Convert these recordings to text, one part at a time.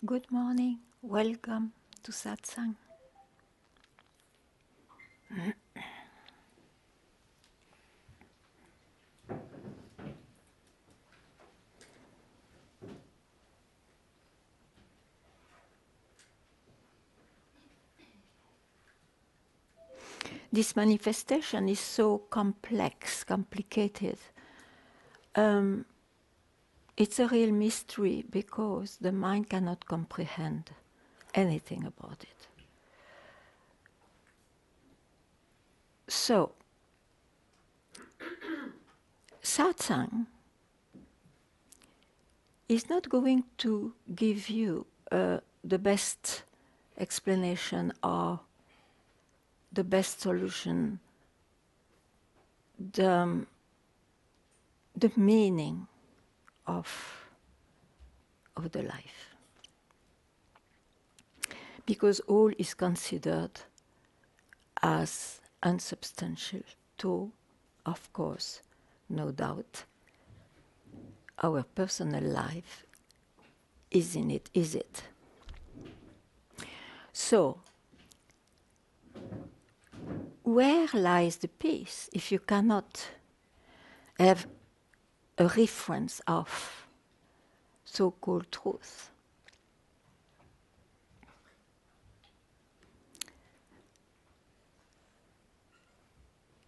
Good morning, welcome to Satsang. This manifestation is so complex, complicated. It's a real mystery because the mind cannot comprehend anything about it. So, Satsang is not going to give you the best explanation or the best solution, the meaning of the life. Because all is considered as unsubstantial, though, of course, no doubt, our personal life is in it, is it? So, where lies the peace if you cannot have a reference of so-called truth?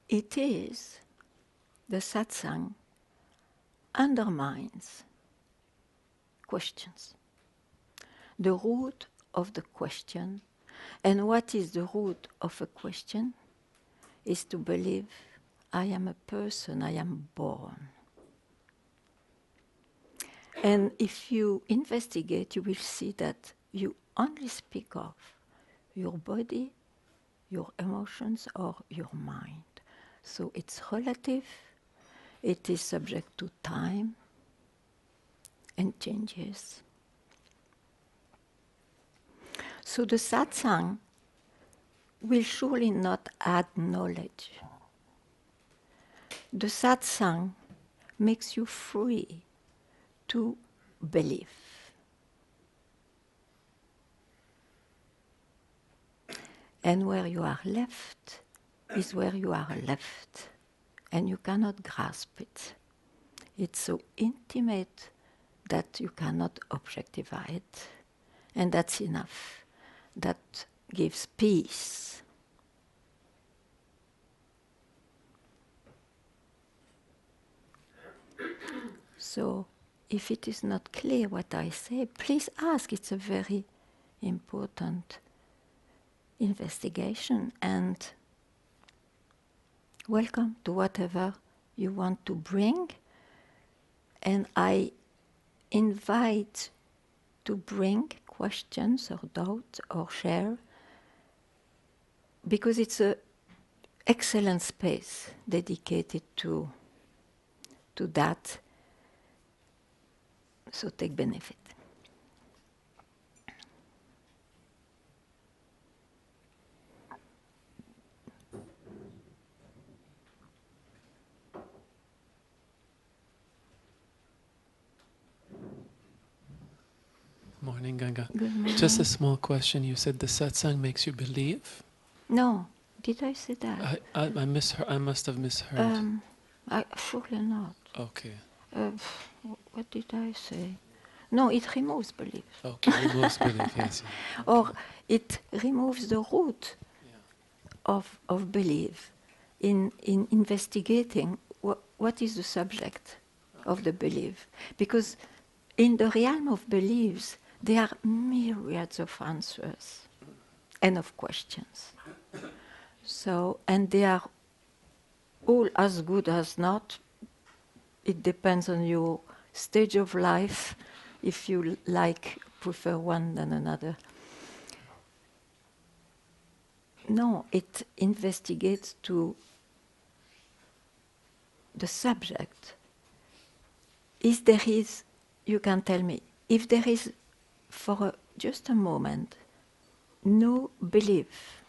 It is the satsang undermines questions. The root of the question, and what is the root of a question, is to believe I am a person, I am born. And if you investigate, you will see that you only speak of your body, your emotions, or your mind. So it's relative, it is subject to time and changes. So the satsang will surely not add knowledge. The satsang makes you free to believe. And where you are left is where you are left, and you cannot grasp it. It's so intimate that you cannot objectify it, and that's enough. That gives peace. So, if it is not clear what I say, please ask. It's a very important investigation, and welcome to whatever you want to bring. And I invite to bring questions or doubts or share, because it's an excellent space dedicated to that. So take benefit. Morning, Ganga. Good morning. Just a small question. You said the satsang makes you believe? No, did I say that? I misheard. I must have misheard. Surely not. Okay. What did I say? No, it removes belief. Okay, removes belief, yes. Yeah. Okay. Or it removes the root Yeah. of belief in investigating what is the subject of the belief. Because in the realm of beliefs, there are myriads of answers and of questions. So, and they are all as good as not. It depends on your stage of life, if you prefer one than another. No, it investigates to the subject. If there is, you can tell me, if there is for just a moment no belief,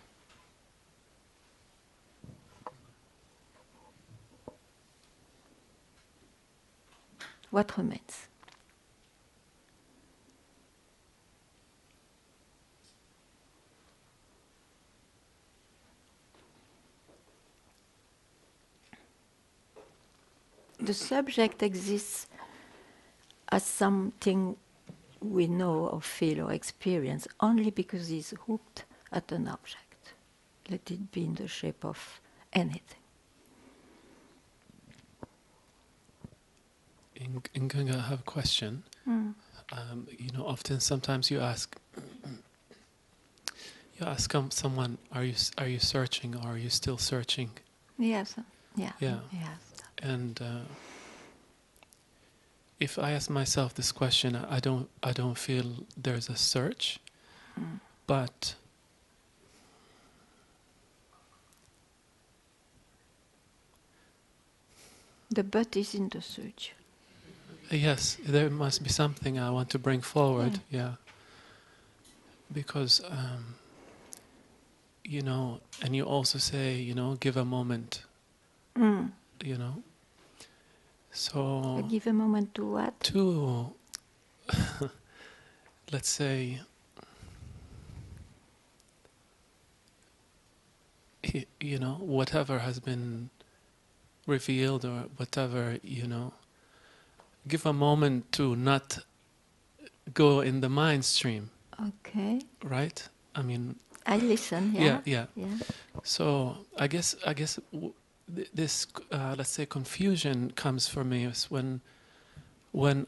what remains? the subject exists as something we know or feel or experience only because he's hooked at an object. Let it be in the shape of anything. In Ganga, I have a question. Often sometimes you ask someone, are you searching, or are you still searching? Yes, yeah. Yeah. Yes. And if I ask myself this question, I don't feel there's a search, but The but is in the search. yes, there must be something I want to bring forward. Yeah. Because and you also say, give a moment. So Give a moment to what? to let's say, whatever has been revealed, or whatever, give a moment to not go in the mind stream. Okay. Right? I mean, I listen, yeah. yeah. So I guess this let's say confusion comes for me is when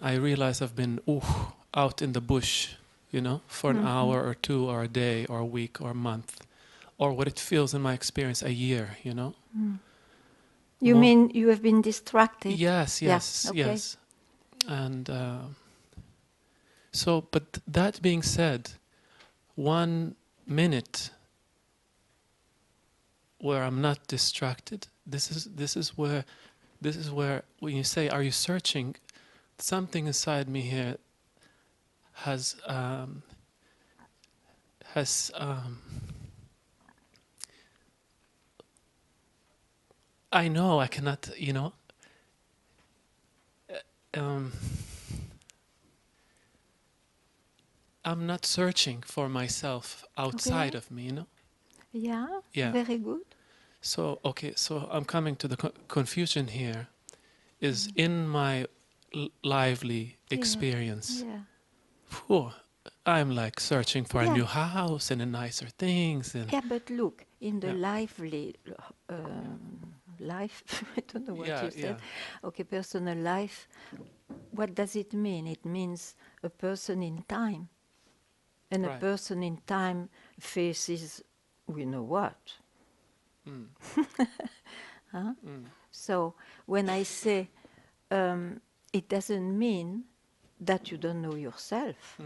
I realize I've been out in the bush, for an hour or two, or a day or a week or a month, or what it feels in my experience a year, You mean you have been distracted? Yes. Okay. Yes. And so, but that being said, 1 minute where I'm not distracted, this is where when you say, are you searching, something inside me here has I know I cannot, I'm not searching for myself outside of me, Yeah. Yeah. Very good. So I'm coming to the confusion here is in my lively experience. Yeah. Phew, I'm like searching for a new house and a nicer things. And yeah, but look, in the lively life, I don't know what you said. Okay, personal life. What does it mean? It means a person in time. And a person in time faces, we know what. So when I say it doesn't mean that you don't know yourself.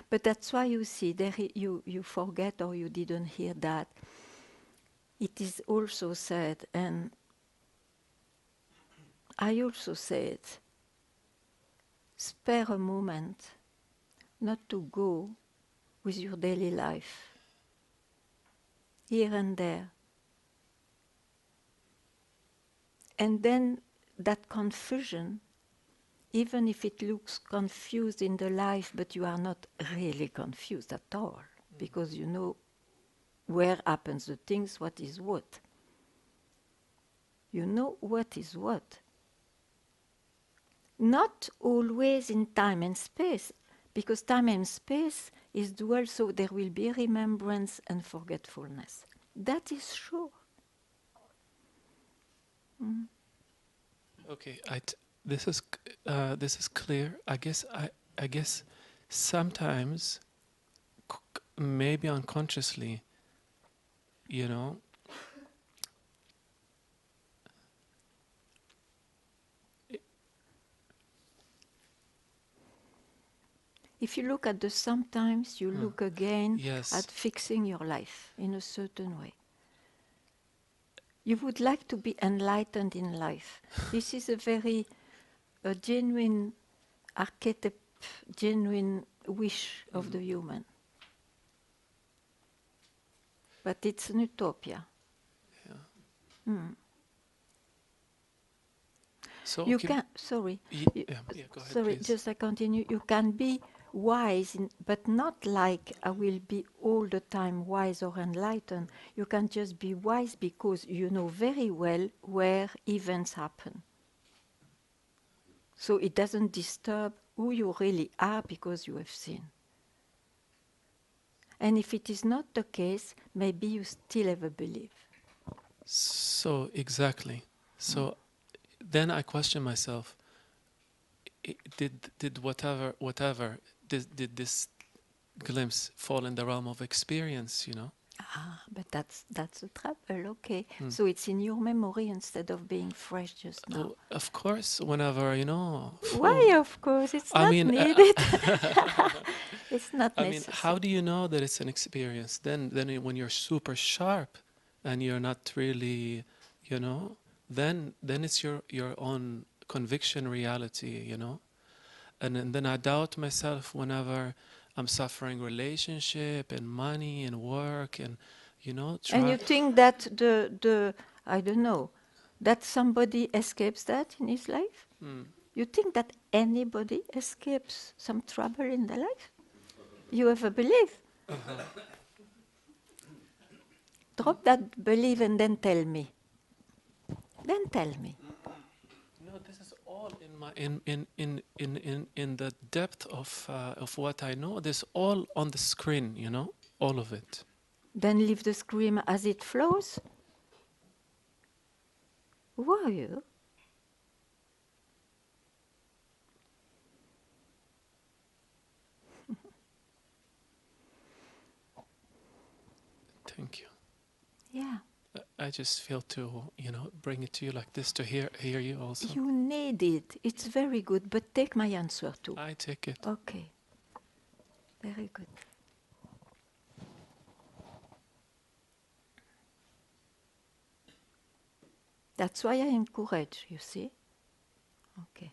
But that's why you see, you forget or you didn't hear that. It is also said, and I also said, spare a moment not to go with your daily life, here and there. And then that confusion, even if it looks confused in the life, but you are not really confused at all, because you know where happens the things, what is what. You know what is what. Not always in time and space, because time and space is dual, so there will be remembrance and forgetfulness. That is sure. Okay, this is clear. I guess sometimes, maybe unconsciously, If you look at the sometimes, you look again Yes. at fixing your life in a certain way. You would like to be enlightened in life. This is a genuine archetype, genuine wish of the human. But it's an utopia. So You okay. can, sorry, Go ahead, sorry, please. just I continue. You can be wise, but not like I will be all the time wise or enlightened. You can just be wise because you know very well where events happen. So it doesn't disturb who you really are because you have seen. And if it is not the case, maybe you still have a belief. So exactly. So then I question myself: did whatever did this glimpse fall in the realm of experience? You know. Ah, but that's the trouble, okay. So it's in your memory instead of being fresh just now. Of course, whenever Why, of course? It's I not mean, needed. It's not I mean, how necessary. do you know that it's an experience? When you're super sharp, and you're not really, you know, then it's your own conviction reality, you know. And then I doubt myself whenever I'm suffering relationship and money and work and, And you try. think that the I don't know, that somebody escapes that in his life? Mm. You think that anybody escapes some trouble in their life? You have a belief. Drop that belief and then tell me. Then tell me. No, this is all in my in the depth of what I know. This all on the screen, all of it. Then leave the scream as it flows. Who are you? Thank you. Yeah. I just feel to bring it to you like this to hear you also. You need it. It's very good, but take my answer too. I take it. Okay. Very good. That's why I encourage, you see? Okay.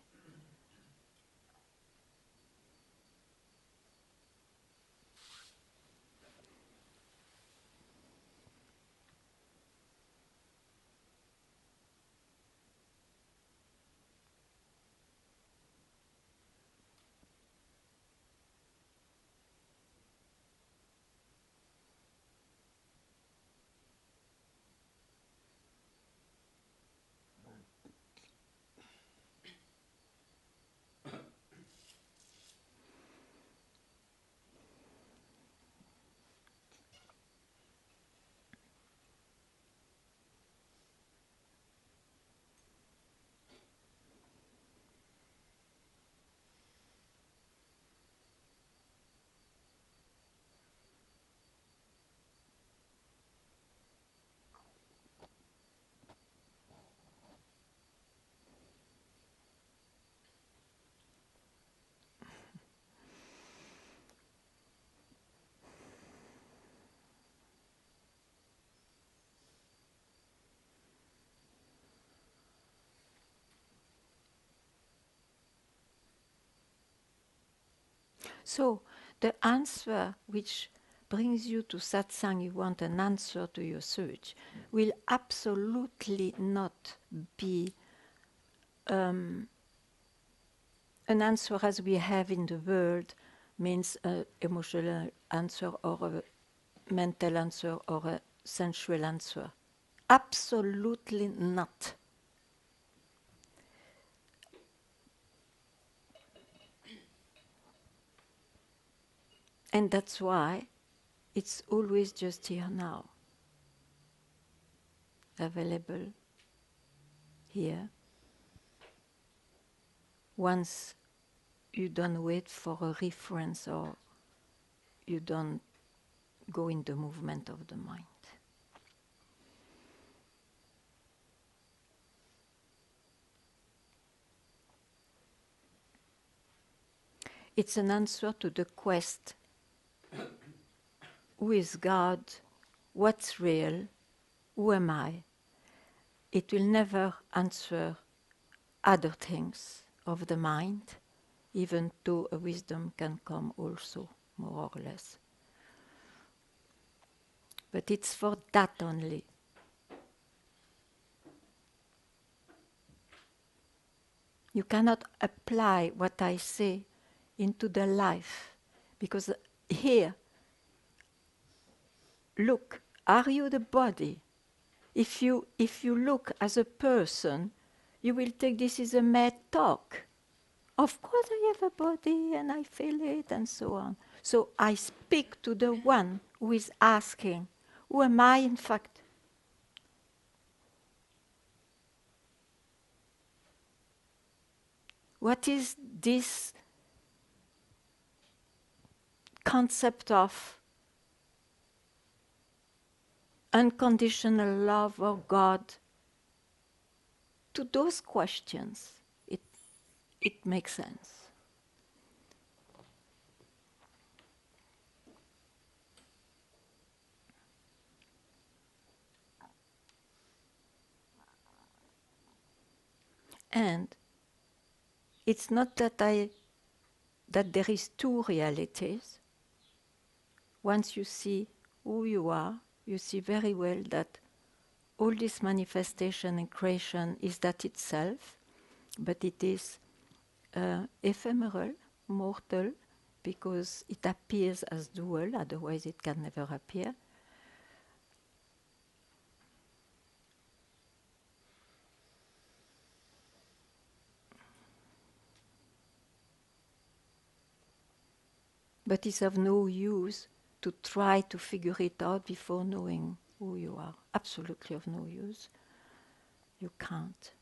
So, the answer which brings you to satsang, you want an answer to your search, will absolutely not be an answer as we have in the world, means an emotional answer or a mental answer or a sensual answer. Absolutely not. And that's why it's always just here now, available here. Once you don't wait for a reference or you don't go in the movement of the mind. It's an answer to the quest: who is God? What's real? Who am I? It will never answer other things of the mind, even though a wisdom can come also, more or less. But it's for that only. You cannot apply what I say into the life Because here, look, are you the body? If you look as a person, you will think this is a mad talk. Of course I have a body and I feel it and so on. So I speak to the one who is asking, who am I in fact? What is this concept of unconditional love or God? To those questions, it makes sense. And it's not that there is two realities. Once you see who you are, you see very well that all this manifestation and creation is that itself, but it is ephemeral, mortal, because it appears as dual, otherwise it can never appear. But it's of no use to try to figure it out before knowing who you are. Absolutely of no use. You can't.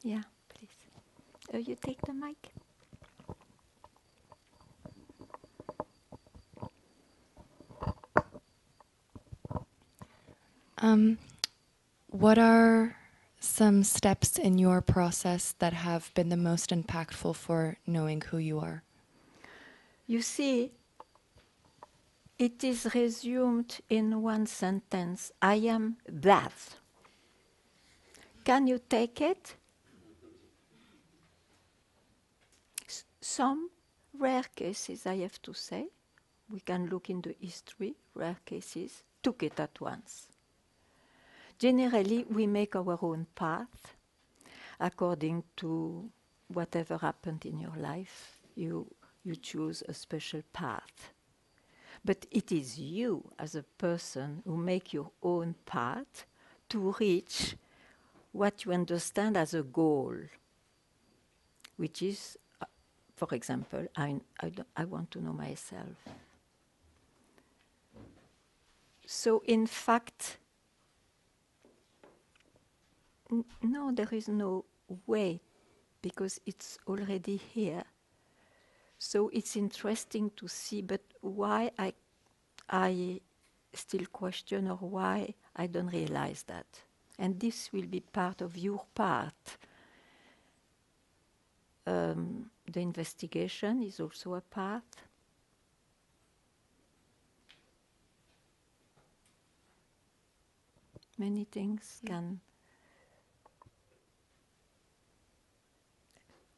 Yeah, please. You take the mic. What are some steps in your process that have been the most impactful for knowing who you are? You see, it is resumed in one sentence. I am that. Can you take it? Some rare cases, I have to say, we can look in the history, rare cases, took it at once. Generally, we make our own path according to whatever happened in your life. You choose a special path. But it is you as a person who make your own path to reach what you understand as a goal, which is, for example, I want to know myself. So in fact, no, there is no way, because it's already here. So it's interesting to see, but why I still question, or why I don't realize that. And this will be part of your part. The investigation is also a part. Many things can.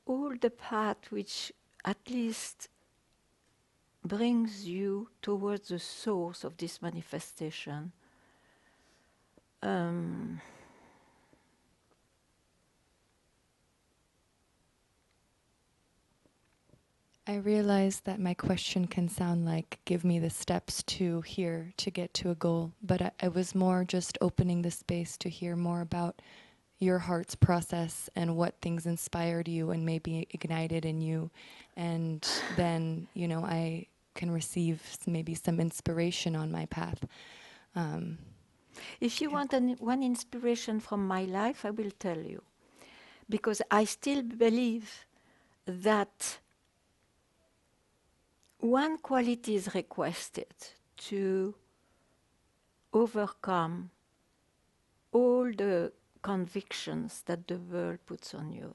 All the path which at least brings you towards the source of this manifestation. I realize that my question can sound like, give me the steps to here to get to a goal, but I was more just opening the space to hear more about your heart's process and what things inspired you and maybe ignited in you. And then, I can receive maybe some inspiration on my path. If you want one inspiration from my life, I will tell you. Because I still believe that one quality is requested to overcome all the convictions that the world puts on you,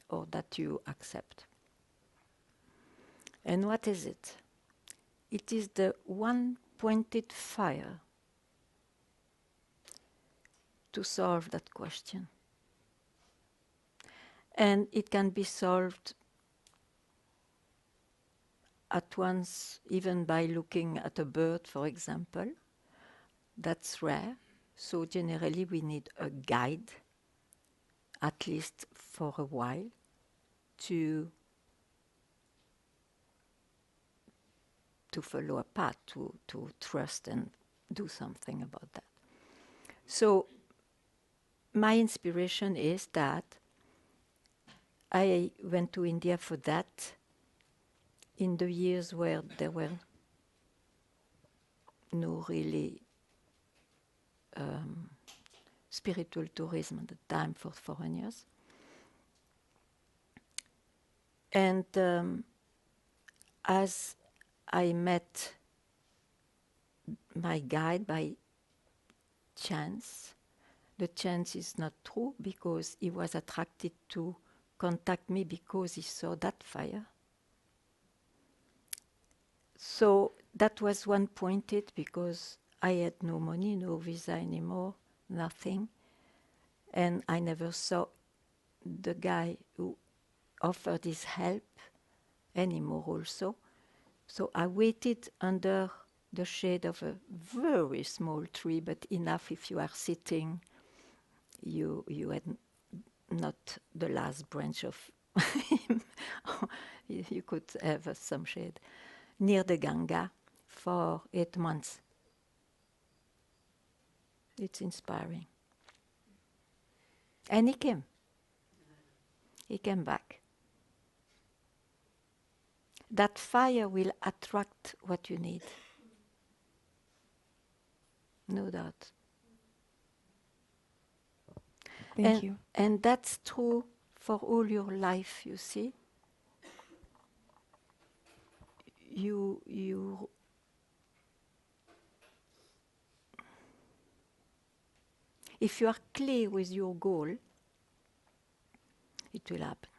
or that you accept. And what is it? It is the one-pointed fire to solve that question. And it can be solved at once, even by looking at a bird, for example. That's rare. So generally we need a guide, at least for a while, to follow a path, to trust and do something about that. So my inspiration is that I went to India for that in the years where there were no really spiritual tourism at the time for foreigners. And as I met my guide by chance, the chance is not true because he was attracted to contact me because he saw that fire. So that was one pointed because I had no money, no visa anymore, nothing. And I never saw the guy who offered his help anymore also. So I waited under the shade of a very small tree, but enough if you are sitting, you had not the last branch of him. You could have some shade near the Ganga for 8 months. It's inspiring. And he came. He came back. That fire will attract what you need. No doubt. Thank you. And that's true for all your life, you see. You if you are clear with your goal, it will happen.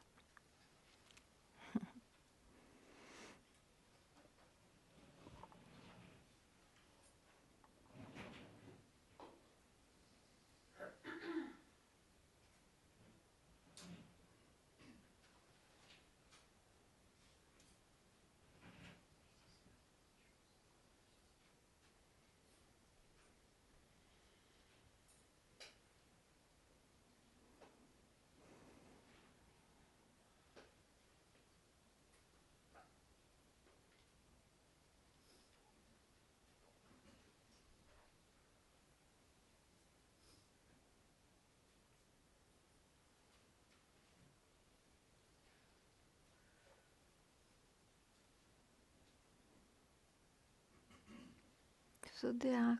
So there are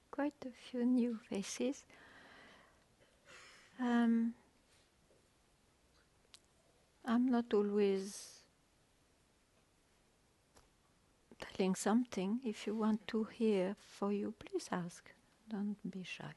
quite a few new faces. I'm not always telling something. If you want to hear for you, please ask. Don't be shy.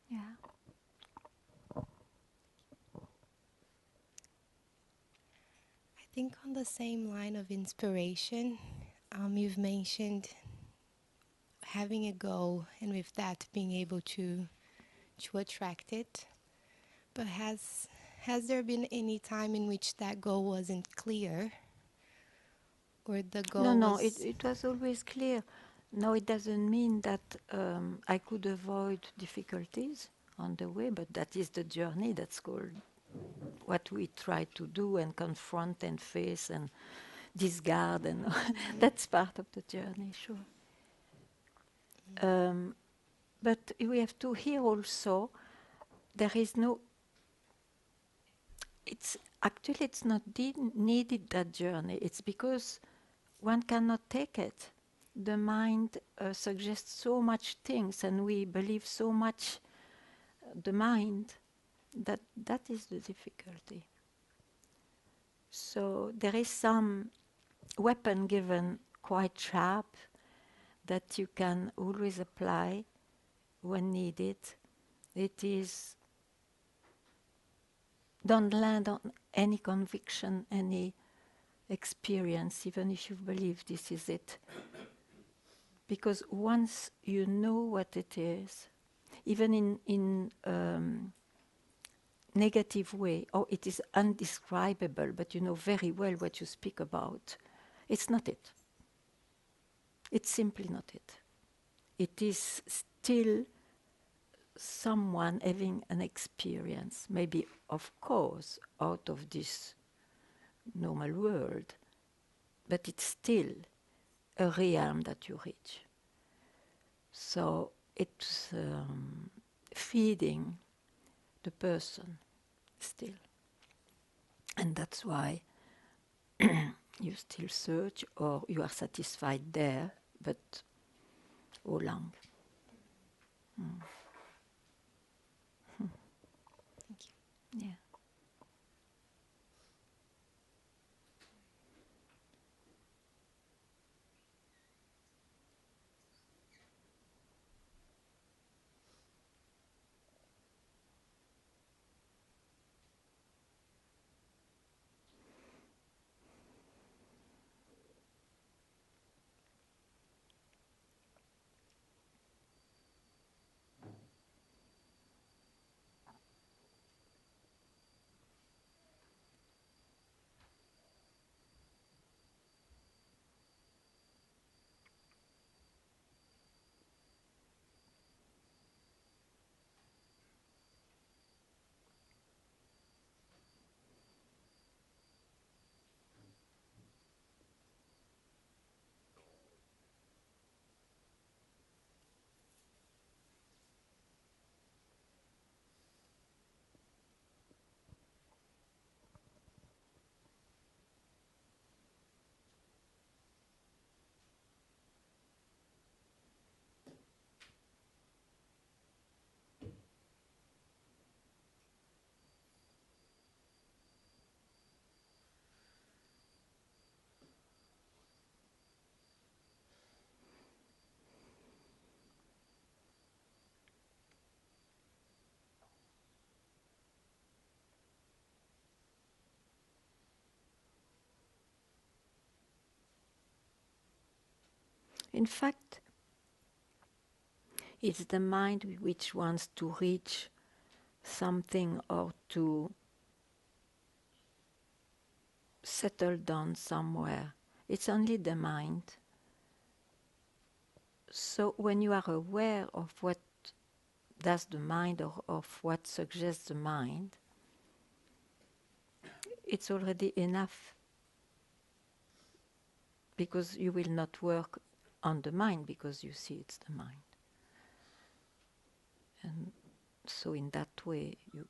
Yeah. I think on the same line of inspiration, you've mentioned having a goal and with that being able to attract it. But has there been any time in which that goal wasn't clear? Or the goal No, was... it was always clear. No, it doesn't mean that I could avoid difficulties on the way, but that is the journey. That's called what we try to do and confront and face and discard, and that's part of the journey, sure. But we have to hear also, there is no, it's not needed, that journey. It's because one cannot take it. The mind suggests so much things, and we believe so much the mind, that is the difficulty. So there is some weapon given quite sharp that you can always apply when needed. It is, don't land on any conviction, any experience, even if you believe this is it. Because once you know what it is, even in negative way, or it is undescribable, but you know very well what you speak about, it's not it. It's simply not it. It is still someone having an experience, maybe of course out of this normal world, but it's still a realm that you reach. So it's feeding the person still. And that's why you still search, or you are satisfied there, but how long? Thank you. Yeah. In fact, it's the mind which wants to reach something or to settle down somewhere. It's only the mind. So when you are aware of what does the mind, or of what suggests the mind, it's already enough, because you will not work on the mind, because you see it's the mind. And so in that way you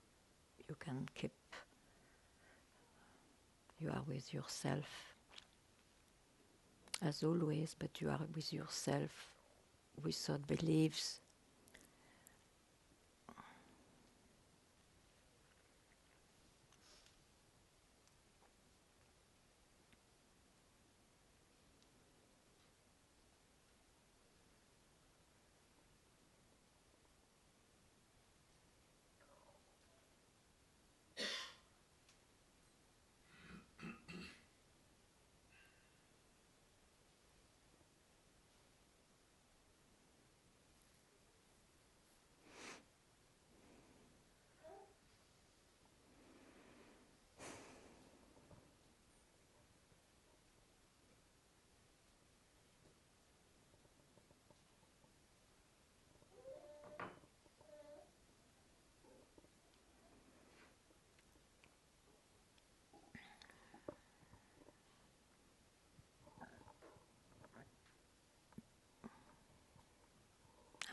can keep, you are with yourself as always, but you are with yourself without beliefs.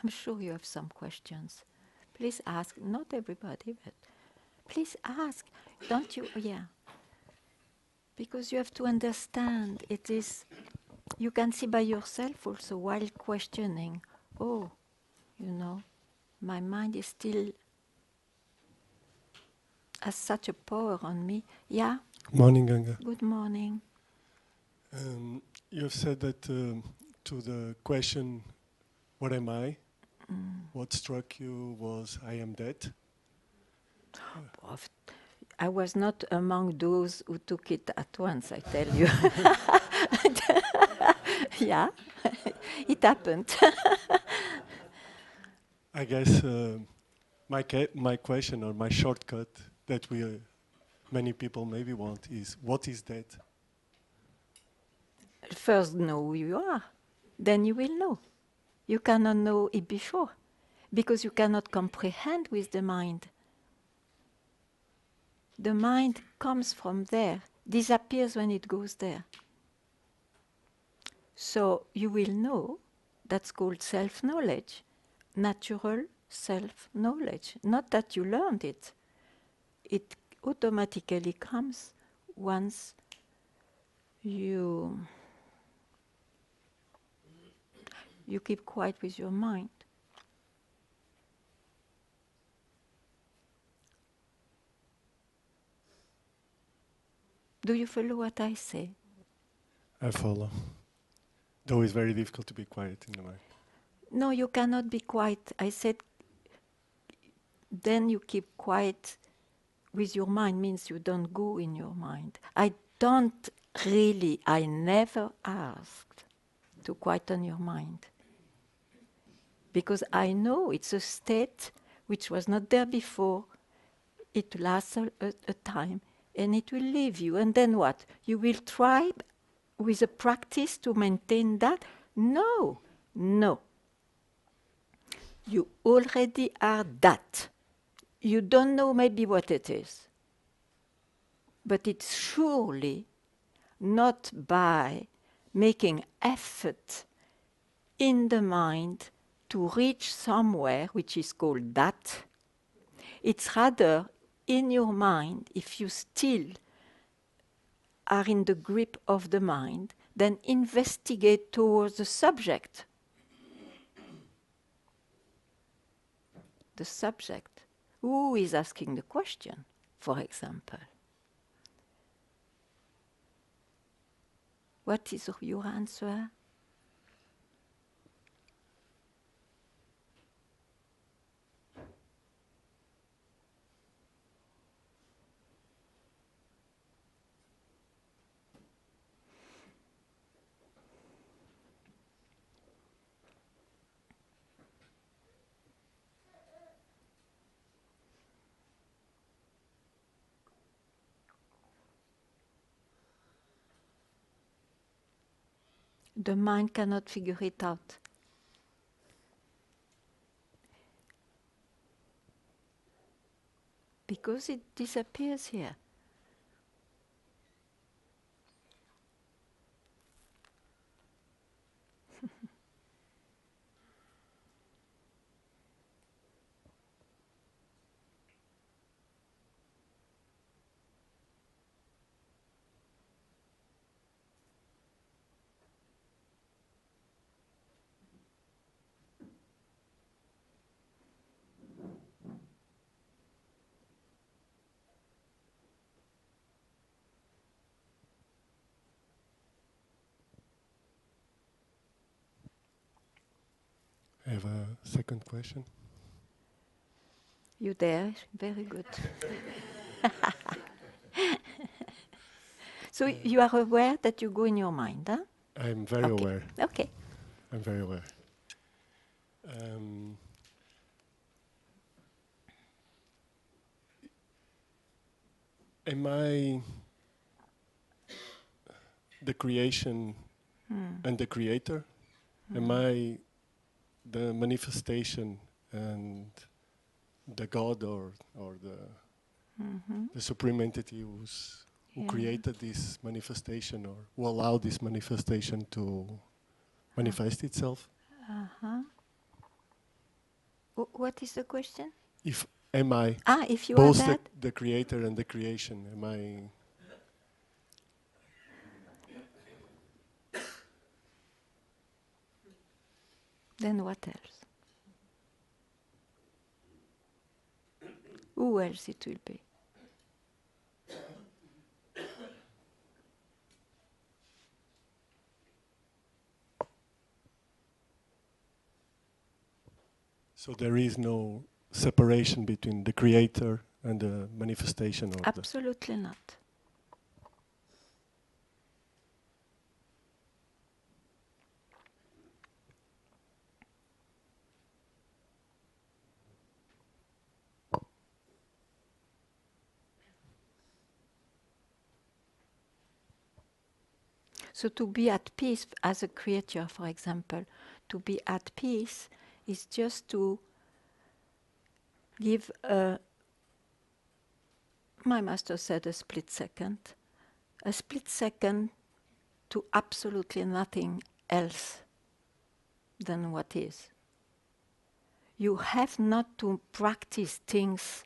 I'm sure you have some questions. Please ask. Not everybody, but please ask. Don't you? Yeah. Because you have to understand, it is, you can see by yourself also while questioning, oh, you know, my mind is still, has such a power on me. Yeah? Morning, Ganga. Good morning. You have said that to the question, what am I? What struck you was, I am dead. I was not among those who took it at once, I tell you. Yeah, it happened. I guess my question or my shortcut that many people maybe want is, what is that? First know who you are, then you will know. You cannot know it before, because you cannot comprehend with the mind. The mind comes from there, disappears when it goes there. So you will know, that's called self-knowledge, natural self-knowledge. Not that you learned it. It automatically comes once you keep quiet with your mind. Do you follow what I say? I follow. Though it's very difficult to be quiet in the mind. No, you cannot be quiet. I said, then you keep quiet with your mind, means you don't go in your mind. I never asked to quieten your mind. Because I know it's a state which was not there before. It lasts a time and it will leave you. And then what? You will try with a practice to maintain that? No, no. You already are that. You don't know maybe what it is. But it's surely not by making effort in the mind to reach somewhere which is called that. It's rather in your mind, if you still are in the grip of the mind, then investigate towards the subject. The subject. Who is asking the question, for example? What is your answer? The mind cannot figure it out. Because it disappears here. I have a second question. You there? Very good. So you are aware that you go in your mind, huh? I'm very aware. Okay. I'm very aware. Am I the creation and the creator? Am I the manifestation and the God or the supreme entity who created this manifestation or who allowed this manifestation to manifest itself? Uh-huh. What is the question? If am I If you are both that, the creator and the creation? Am I? then what else? Who else it will be? So there is no separation between the creator and the manifestation of Absolutely not. So to be at peace as a creature, for example, to be at peace is just to give my master said a split second to absolutely nothing else than what is. You have not to practice things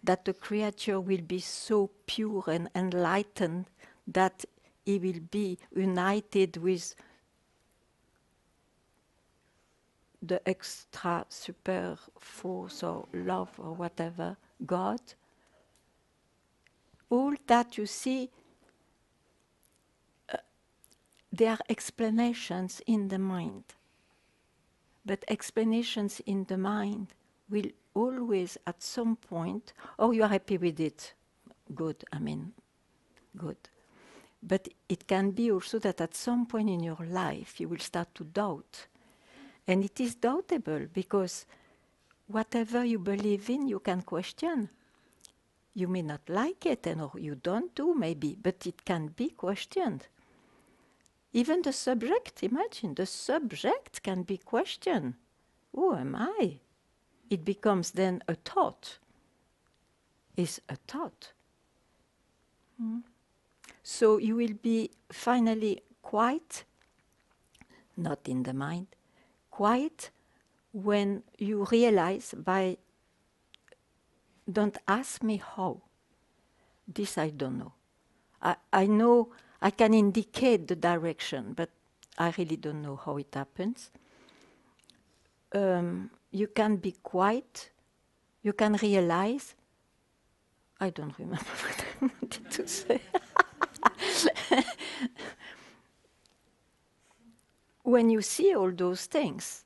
that the creature will be so pure and enlightened that he will be united with the extra super force or love or whatever, God. All that you see, they are explanations in the mind. But explanations in the mind will always at some point, oh, you are happy with it, good, good. But it can be also that at some point in your life you will start to doubt. And it is doubtable because whatever you believe in, you can question. You may not like it, and or you don't do maybe, but it can be questioned. Even the subject, imagine, the subject can be questioned. Who am I? It becomes then a thought. Is a thought. So you will be finally quiet, not in the mind, quiet when you realize by, don't ask me how. This I don't know. I know I can indicate the direction, but I really don't know how it happens. You can be quiet. You can realize. I don't remember what I wanted to say. When you see all those things,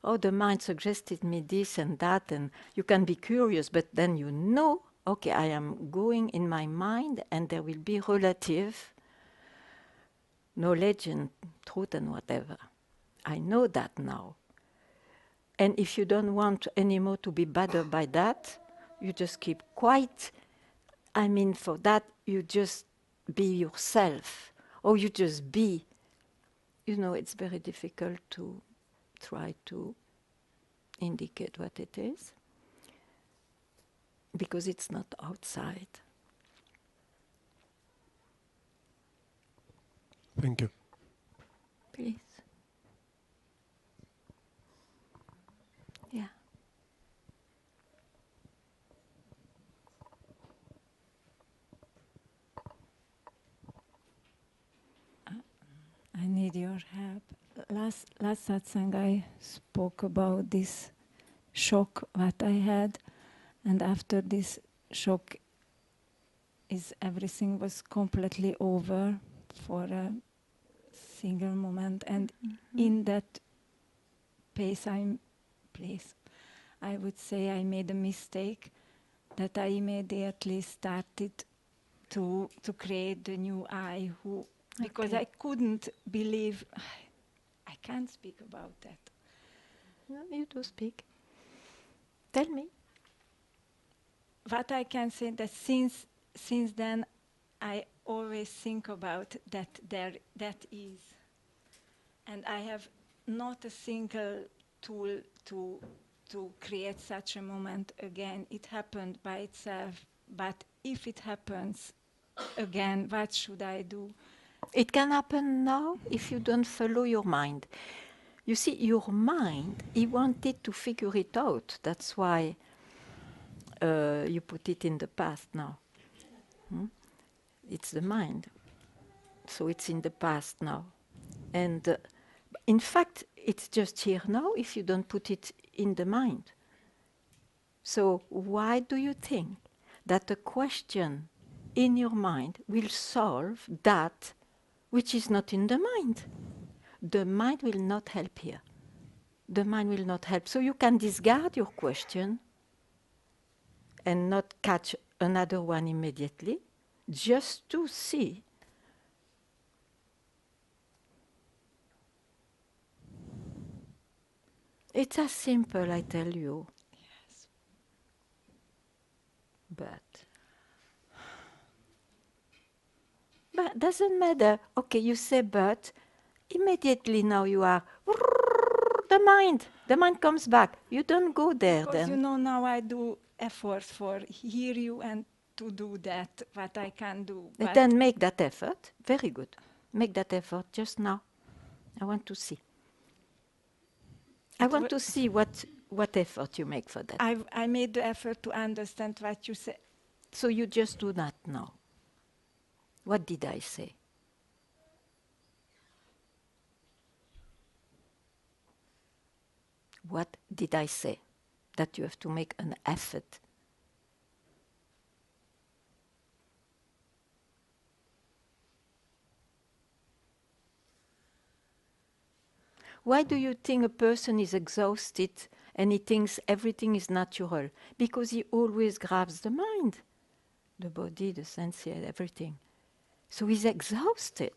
oh, the mind suggested me this and that, and you can be curious, but then you know, okay, I am going in my mind, and there will be relative knowledge and truth and whatever. I know that now. And if you don't want anymore to be bothered by that, you just keep quiet. For that, you just be yourself. Or you just be. It's very difficult to try to indicate what it is, because it's not outside. Thank you. Please. Yeah. I need your help. Last satsang I spoke about this shock that I had, and after this shock everything was completely over for a single moment, and in that place I would say I made a mistake, that I immediately started to create the new I, because I couldn't believe. I can't speak about that. No, you do speak. Tell me. What I can say that since then I always think about that is, and I have not a single tool to create such a moment again. It happened by itself, but if it happens again, what should I do? It can happen now if you don't follow your mind. You see, your mind, he wanted to figure it out. That's why you put it in the past now. It's the mind. So it's in the past now. And in fact, it's just here now if you don't put it in the mind. So why do you think that a question in your mind will solve that which is not in the mind? The mind will not help here. The mind will not help. So you can discard your question and not catch another one immediately, just to see. It's as simple, I tell you. Yes. But doesn't matter. Okay, you say but. Immediately now you are the mind. The mind comes back. You don't go there Because then. now I do efforts for hear you and to do that, what I can do. But Then make that effort. Very good. Make that effort just now. I want to see. I want to see what effort you make for that. I made the effort to understand what you said. So you just do that now. What did I say? What did I say? That you have to make an effort. Why do you think a person is exhausted and he thinks everything is natural? Because he always grabs the mind, the body, the senses, everything. So he's exhausted.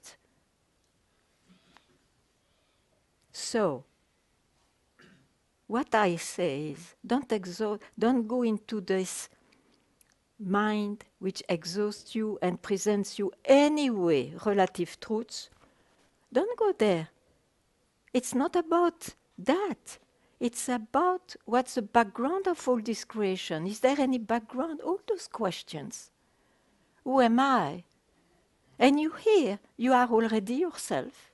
So, what I say is, don't go into this mind which exhausts you and presents you anyway relative truths. Don't go there. It's not about that. It's about what's the background of all this creation. Is there any background? All those questions. Who am I? And you hear, you are already yourself.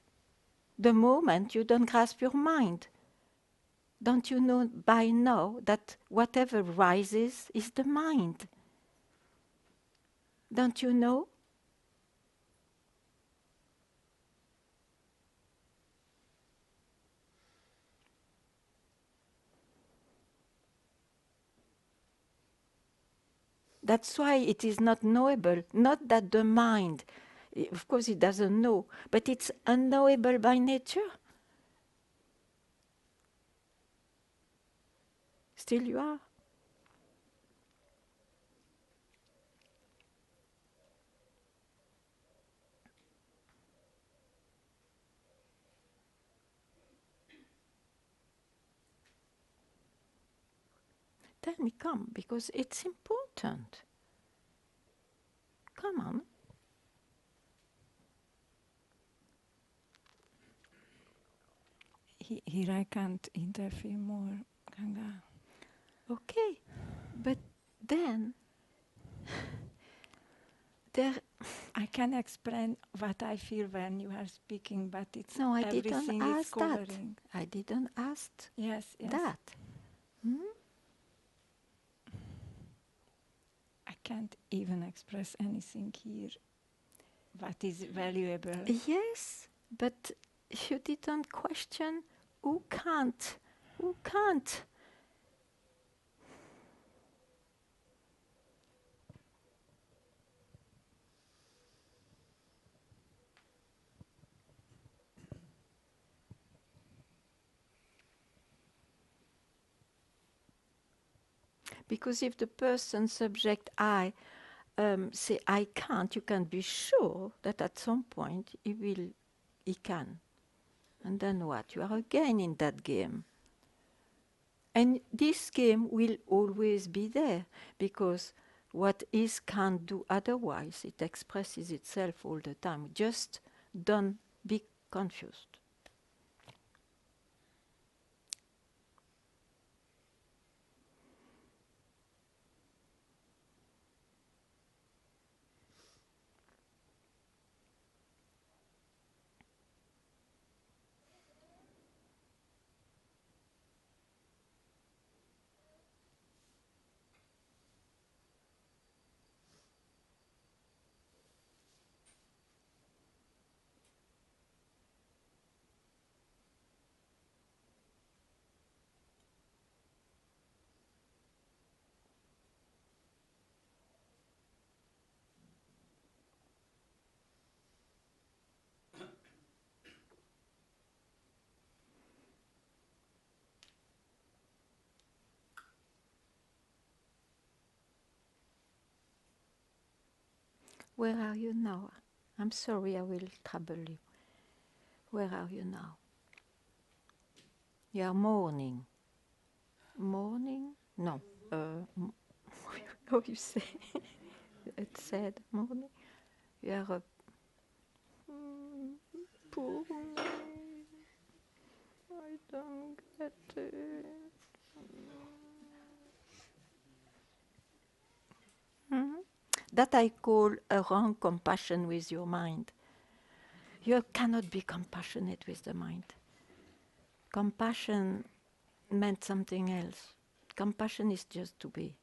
The moment you don't grasp your mind. Don't you know by now that whatever rises is the mind? Don't you know? That's why it is not knowable. Not that the mind, of course it doesn't know, but it's unknowable by nature. Still you are. Tell me, come, because it's important. Come on. Here I can't interfere more, Ganga. Okay, but then there. I can explain what I feel when you are speaking, but it's No, I didn't everything is ask that. covering. I didn't ask Yes, yes. that. Hmm? I can't even express anything here. What is valuable? Yes, but you didn't question who can't. Who can't? Because if the person subject I say I can't, you can be sure that at some point he can. And then what? You are again in that game. And this game will always be there, because what is can't do otherwise, it expresses itself all the time. Just don't be confused. Where are you now? I'm sorry, I will trouble you. Where are you now? You are mourning. Mourning? No. How you say? It's sad, mourning. You are a poor me. I don't get it. Mhm. That I call a wrong compassion with your mind. You cannot be compassionate with the mind. Compassion meant something else. Compassion is just to be.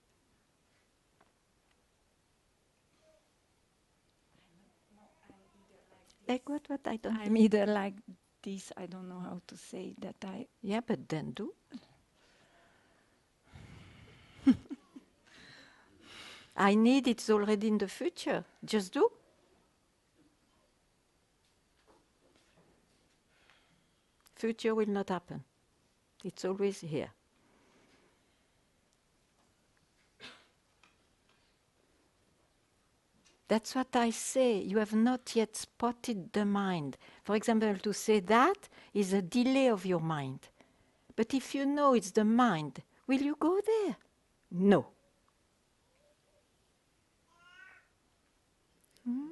Like what I don't. I'm either like this, I don't know how to say that I. Yeah, but then do. I need it's already in the future. Just do. Future will not happen. It's always here. That's what I say. You have not yet spotted the mind. For example, to say that is a delay of your mind. But if you know it's the mind, will you go there? No. Hmm?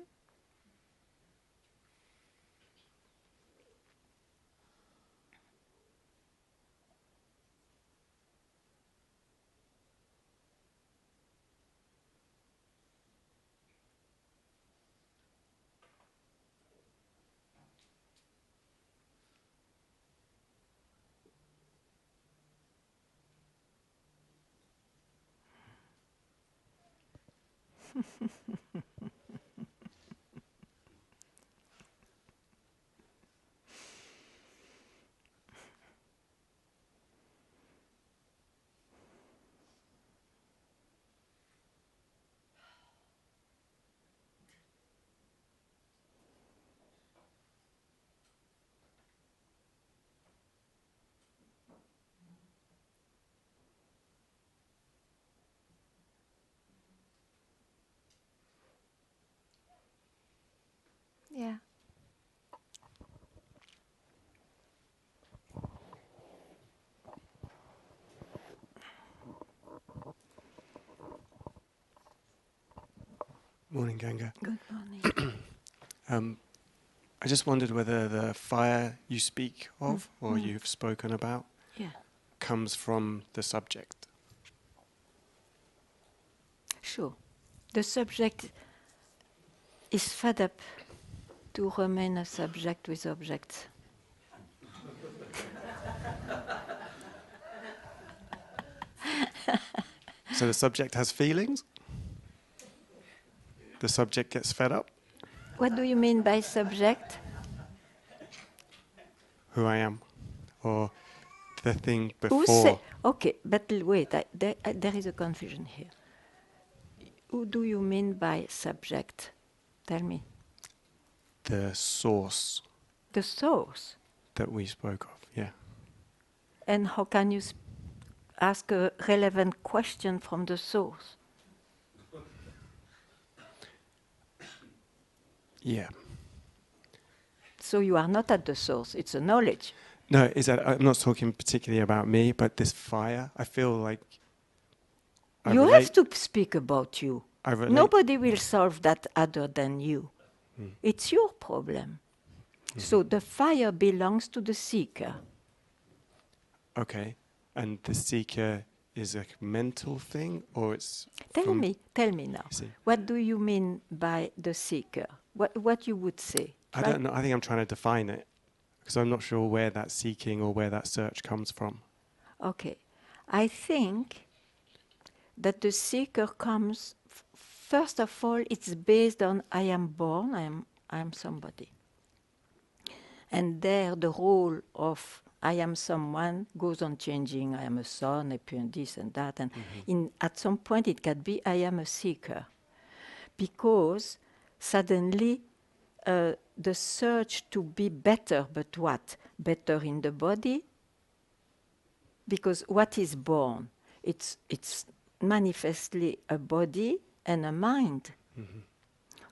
Yeah. Morning, Ganga. Good morning. I just wondered whether the fire you speak of, or you've spoken about, Yeah. comes from the subject. Sure. The subject is fed up to remain a subject with objects. So the subject has feelings? The subject gets fed up? What do you mean by subject? Who I am? Or the thing Who before? say? Okay, but wait, there is a confusion here. Who do you mean by subject? Tell me. The source The source. that we spoke of, yeah. And how can you ask a relevant question from the source? Yeah. So you are not at the source, it's a knowledge. No, I'm not talking particularly about me, but this fire, I feel like You have to speak about you. Nobody will solve that other than you. It's your problem. So the fire belongs to the seeker. Okay. And the seeker is a mental thing, or it's Tell me now. See. What do you mean by the seeker? What you would say? I don't know. I think I'm trying to define it because I'm not sure where that seeking or where that search comes from. Okay. I think that the seeker comes, first of all, it's based on I am born, I am somebody. And there the role of I am someone goes on changing. I am a son, and this and that. And at some point it can be I am a seeker. Because suddenly the search to be better, but what? Better in the body? Because what is born? It's manifestly a body and a mind.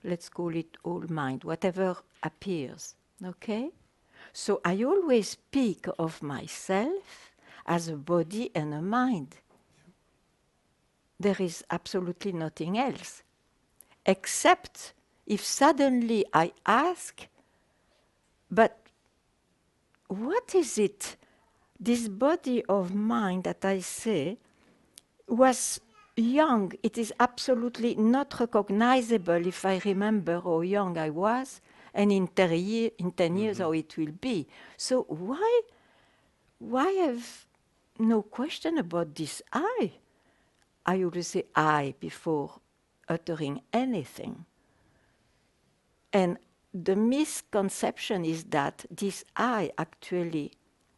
let's call it all mind, whatever appears, okay? So I always speak of myself as a body and a mind. There is absolutely nothing else, except if suddenly I ask, but what is it, this body of mine that I say was young, it is absolutely not recognizable if I remember how young I was, and in 10 years how it will be. So why have no question about this I? I always say I before uttering anything. And the misconception is that this I actually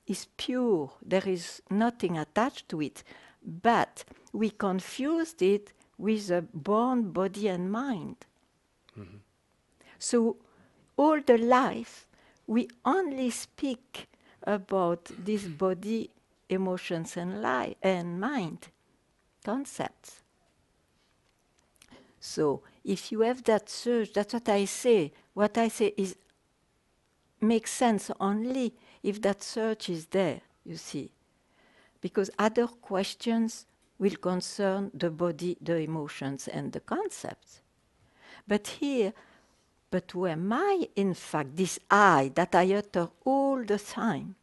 is pure. There is nothing attached to it. But we confused it with a born body and mind. So all the life, we only speak about this body, emotions, and mind concepts. So if you have that search, that's what I say. What I say is makes sense only if that search is there, you see. Because other questions will concern the body, the emotions, and the concepts. But here, but who am I, in fact, this I that I utter all the time?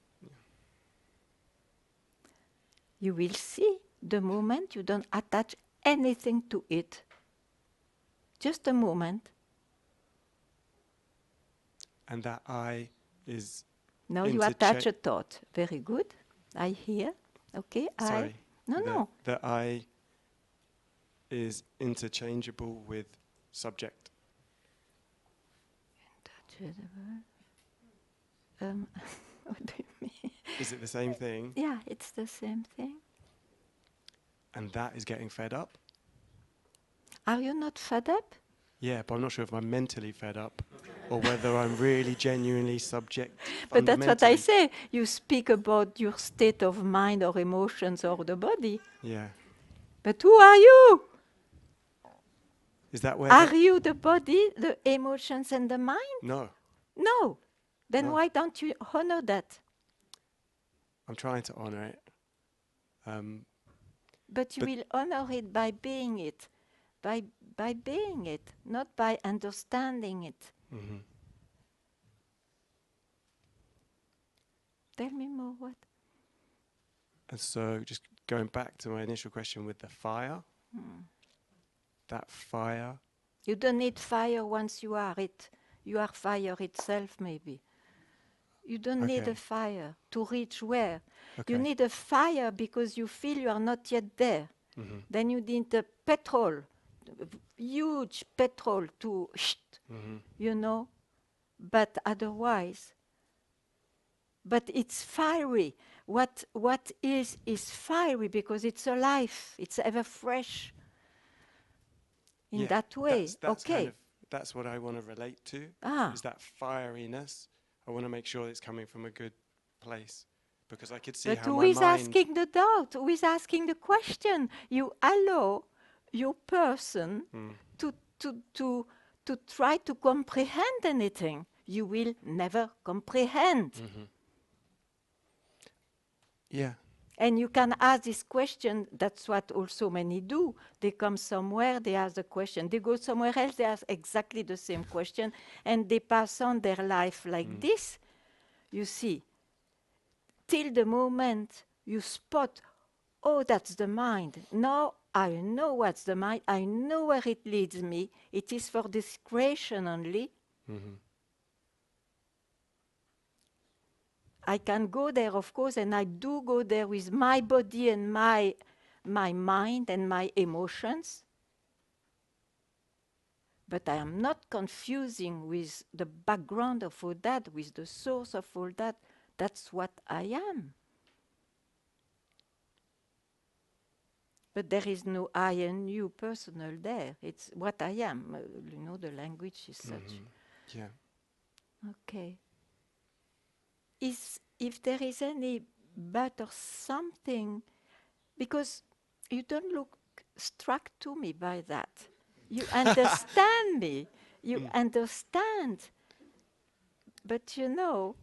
You will see the moment you don't attach anything to it. Just a moment. And that I is Now you attach a thought. Very good. I hear. Okay, sorry. No. The I is interchangeable with subject. What do you mean? Is it the same thing? Yeah, it's the same thing. And that is getting fed up? Are you not fed up? Yeah, but I'm not sure if I'm mentally fed up or whether I'm really genuinely subject. But that's what I say. You speak about your state of mind or emotions or the body. Yeah. But who are you? Is that where... Are you the body, the emotions, and the mind? No. No. Then No. why don't you honor that? I'm trying to honor it. But you will honor it by being it. By being it, not by understanding it. Mm-hmm. Tell me more what? And so just going back to my initial question with the fire, that fire... You don't need fire once you are it. You are fire itself, maybe. You don't need a fire to reach where. Okay. You need a fire because you feel you are not yet there. Mm-hmm. Then you need a petrol, huge petrol to, you know. But otherwise, but it's fiery. What is fiery because it's alive. It's ever fresh. In that way, that's okay. kind of, that's what I want to relate to, is that fieriness. I want to make sure it's coming from a good place, because I could see but how who my is mind... asking the doubt? Who is asking the question? You allow your person to try to comprehend anything. You will never comprehend. Mm-hmm. Yeah. And you can ask this question, that's what also many do. They come somewhere, they ask the question. They go somewhere else, they ask exactly the same question, and they pass on their life like this, you see. Till the moment you spot, oh, that's the mind. Now I know what's the mind, I know where it leads me. It is for discretion only. Mm-hmm. I can go there, of course, and I do go there with my body and my mind and my emotions. But I am not confusing with the background of all that, with the source of all that. That's what I am. But there is no I and you personal there. It's what I am. You know, the language is such. Yeah. Okay. If there is any but or something, because you don't look struck to me by that. You understand me. You understand, but you know,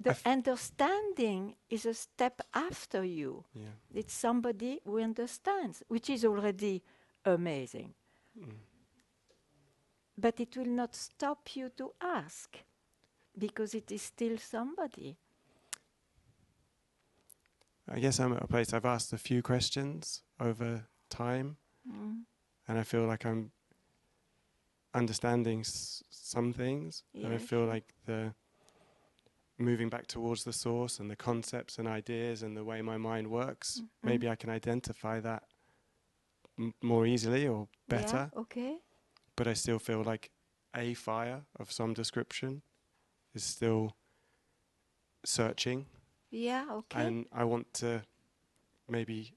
the understanding is a step after you. Yeah. It's somebody who understands, which is already amazing. But it will not stop you to ask, because it is still somebody. I guess I'm at a place, I've asked a few questions over time, and I feel like I'm understanding some things, and I feel like the moving back towards the source and the concepts and ideas and the way my mind works, maybe I can identify that more easily or better. Yeah, okay. But I still feel like a fire of some description is still searching. Yeah, okay. And I want to maybe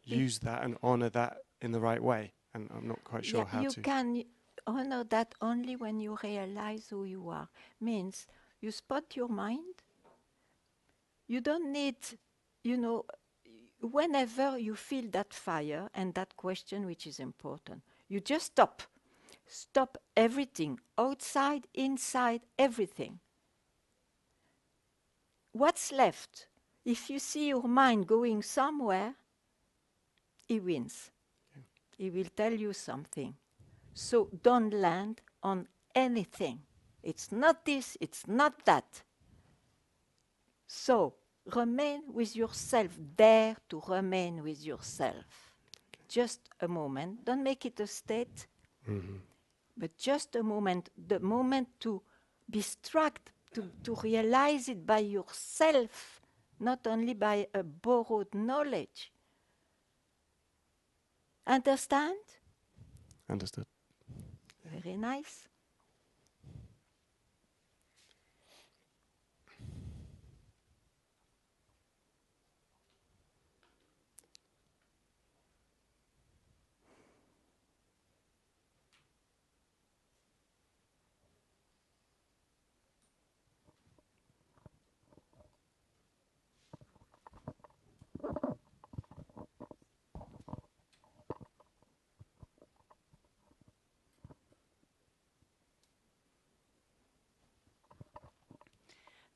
use that and honor that in the right way. And I'm not quite sure how you to. You can honor that only when you realize who you are. Means you spot your mind. You don't need, whenever you feel that fire and that question, which is important, you just stop. Stop everything, outside, inside, everything. What's left? If you see your mind going somewhere, he wins. Okay. He will tell you something. So don't land on anything. It's not this, it's not that. So remain with yourself, dare to remain with yourself. Okay. Just a moment. Don't make it a state, but just a moment. The moment to be struck, to realize it by yourself, not only by a borrowed knowledge. Understand? Understood. Very nice.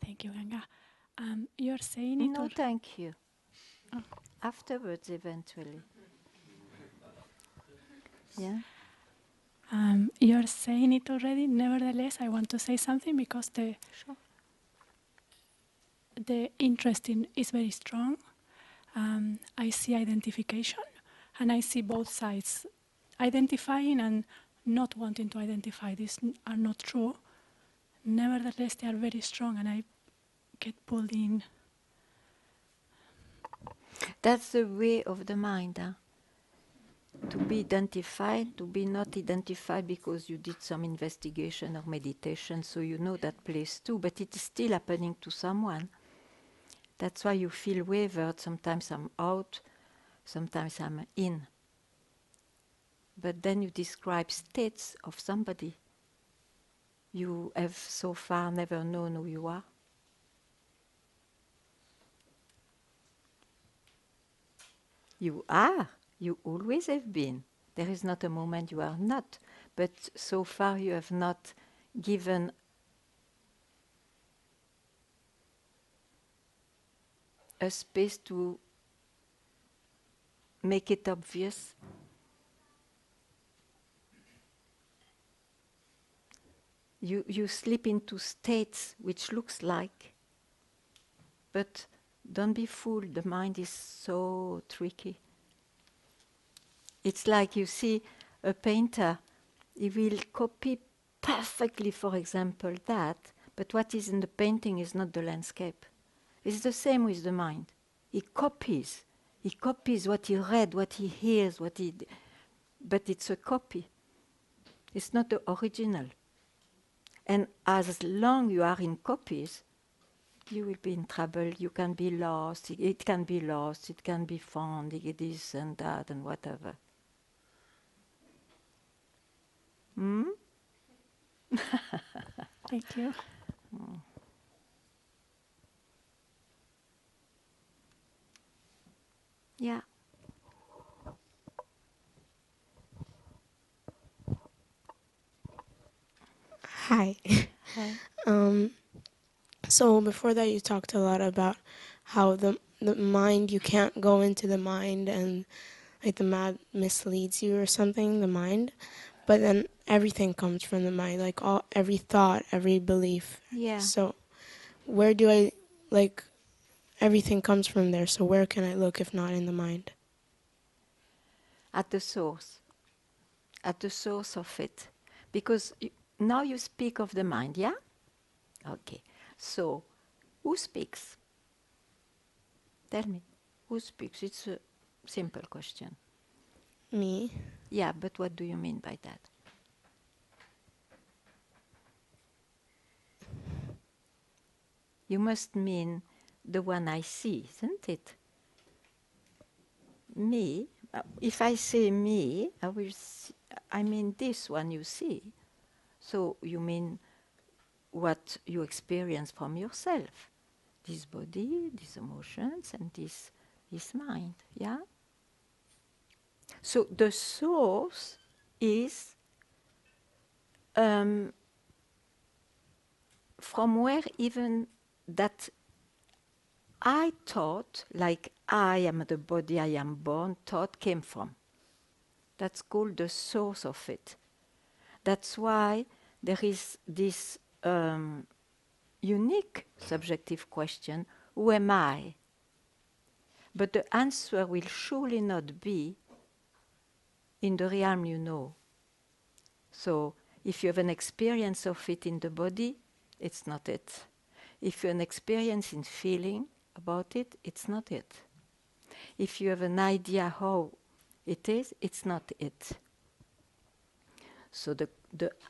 Thank you, Ganga. You're saying it. No, thank you. Oh. Afterwards, eventually. Yeah. You're saying it already. Nevertheless, I want to say something because Sure. the interest in is very strong. I see identification, and I see both sides, identifying and not wanting to identify. These are not true. Nevertheless, they are very strong, and I get pulled in. That's the way of the mind, huh? To be identified, to be not identified because you did some investigation or meditation, so you know that place too, but it is still happening to someone. That's why you feel wavered. Sometimes I'm out, sometimes I'm in. But then you describe states of somebody. You have so far never known who you are. You are. You always have been. There is not a moment you are not. But so far you have not given a space to make it obvious. You slip into states which looks like, but don't be fooled, the mind is so tricky. It's like you see a painter, he will copy perfectly, for example, that, but what is in the painting is not the landscape. It's the same with the mind. He copies what he read, what he hears, but it's a copy. It's not the original. And as long you are in copies, you will be in trouble. You can be lost. It can be lost. It can be found. This and that and whatever. Thank you. Yeah. Hi. Hi. So before that, you talked a lot about how the mind, you can't go into the mind, and like the mind misleads you or something, the mind. But then everything comes from the mind, like every thought, every belief. Yeah. So where do I, like, everything comes from there, so where can I look if not in the mind? At the source. At the source of it. Because now you speak of the mind, yeah? Okay. So, who speaks? Tell me. Who speaks? It's a simple question. Me. Yeah, but what do you mean by that? You must mean the one I see, isn't it? Me, if I say me, I mean this one you see. So you mean what you experience from yourself. This body, these emotions, and this mind, yeah? So the source is from where even that I thought, like I am the body, I am born, thought came from. That's called the source of it. That's why there is this unique subjective question, who am I? But the answer will surely not be in the realm you know. So if you have an experience of it in the body, it's not it. If you have an experience in feeling about it, it's not it. If you have an idea how it is, it's not it. So the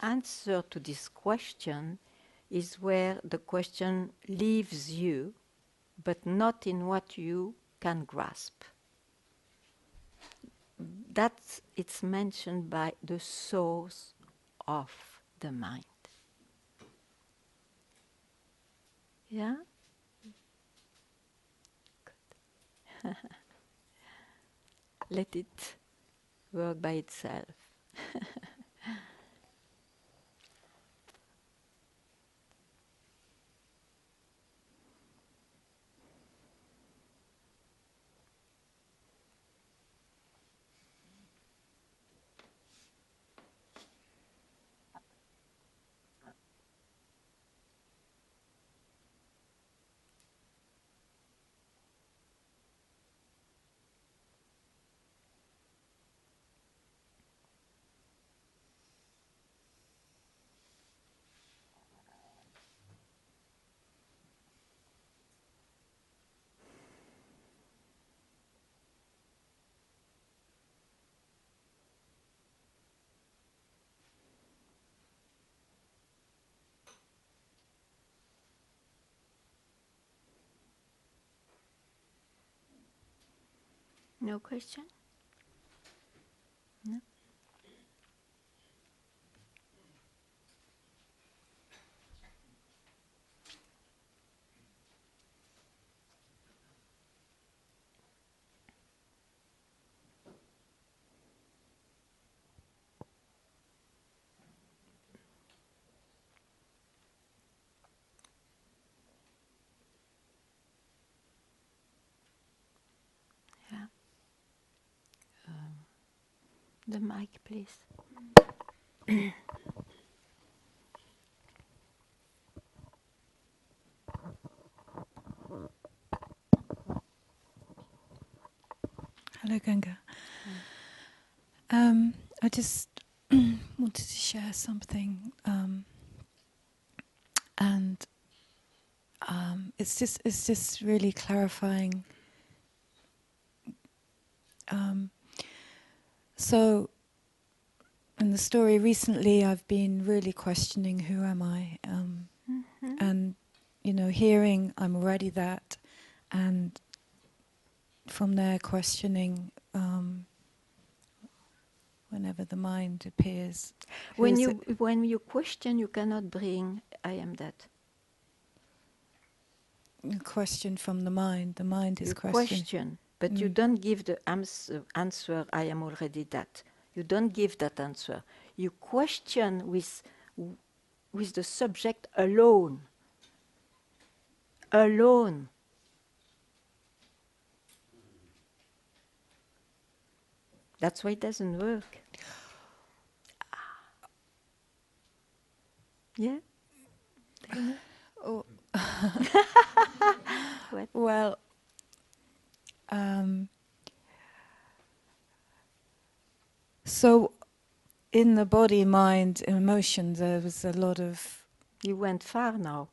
answer to this question is where the question leaves you, but not in what you can grasp. That's it's mentioned by the source of the mind. Yeah? Good. Let it work by itself. No question? No? Yeah. The mic, please. Hello, Ganga. I just wanted to share something, and it's just really clarifying. So, in the story recently, I've been really questioning who am I, and hearing I'm already that, and from there questioning. Whenever the mind appears, When you question, you cannot bring I am that. question from the mind. The mind is You questioning. question, but you don't give the answer I am already that. You don't give that answer. You question with with the subject alone. Alone. That's why it doesn't work. Yeah? Oh. What? Well, so in the body, mind, emotion, there was a lot of... You went far now.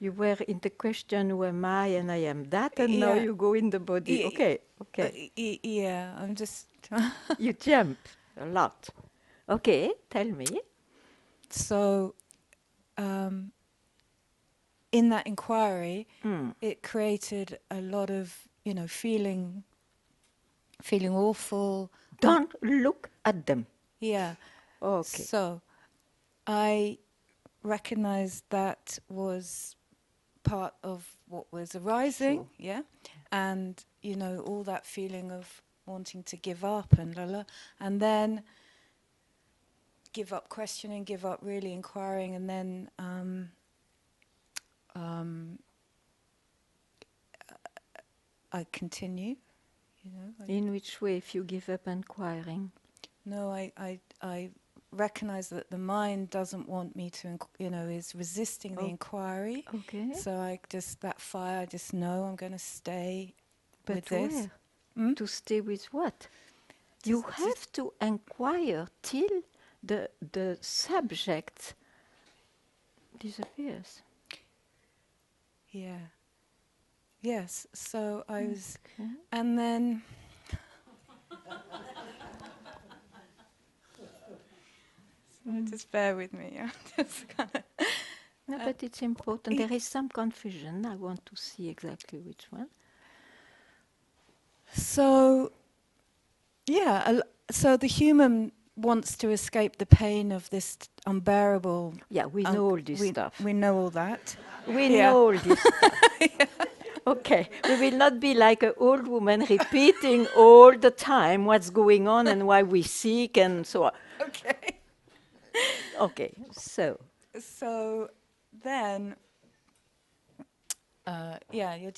You were in the question, who am I and I am that, and now you go in the body. Okay. Yeah, I'm just... You jump a lot. Okay, tell me. So, in that inquiry, it created a lot of, feeling awful. Don't look at them. Yeah. Okay. So, I recognized that was part of what was arising, Sure. yeah, and all that feeling of wanting to give up and and then give up questioning, give up really inquiring, and then I continue, In which way, if you give up inquiring? No, I recognize that the mind doesn't want me to, is resisting the inquiry. Okay. So that fire, I just know I'm going to stay with But this. where? To stay with what? You have to inquire till the subject disappears. Yeah. Yes. So I was, and then. Just bear with me. Yeah. Just kinda, No, but it's important. There is some confusion. I want to see exactly which one. So, yeah. So the human wants to escape the pain of this unbearable. Yeah, we know all this stuff. We know all that. We know all this stuff. Okay, we will not be like an old woman repeating all the time what's going on and why we seek and so on. Okay. Okay, so. So then, you're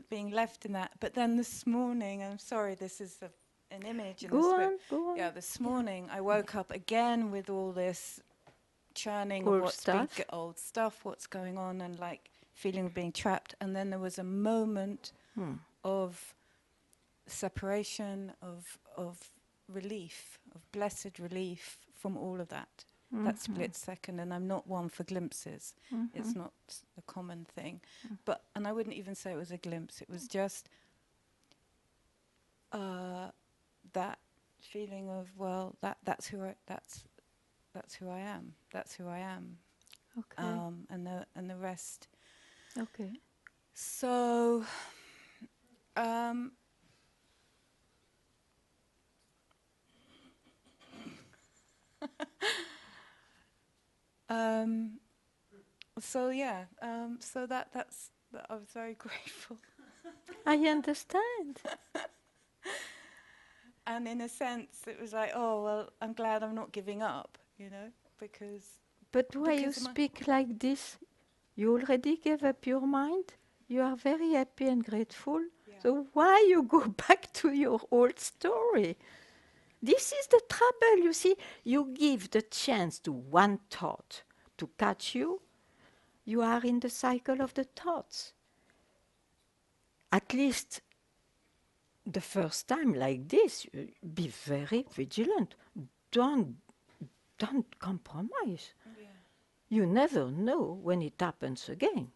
being left in that. But then this morning, I'm sorry, this is an image. Go on. Yeah, this morning I woke up again with all this churning Old of what's stuff. old stuff, what's going on, and like feeling of being trapped. And then there was a moment of separation, of relief, of blessed relief from all of that. That split second, and I'm not one for glimpses. It's not a common thing. And I wouldn't even say it was a glimpse. It was just that feeling of, well, that's who I am. That's who I am. Okay. And the rest. Okay. So, that's I was very grateful. I understand. And in a sense, it was like, oh well, I'm glad I'm not giving up, because. But why you speak like this? You already gave up your mind? You are very happy and grateful. Yeah. So why you go back to your old story? This is the trouble, you see. You give the chance to one thought to catch you. You are in the cycle of the thoughts. At least the first time like this, be very vigilant. Don't compromise. Yeah. You never know when it happens again.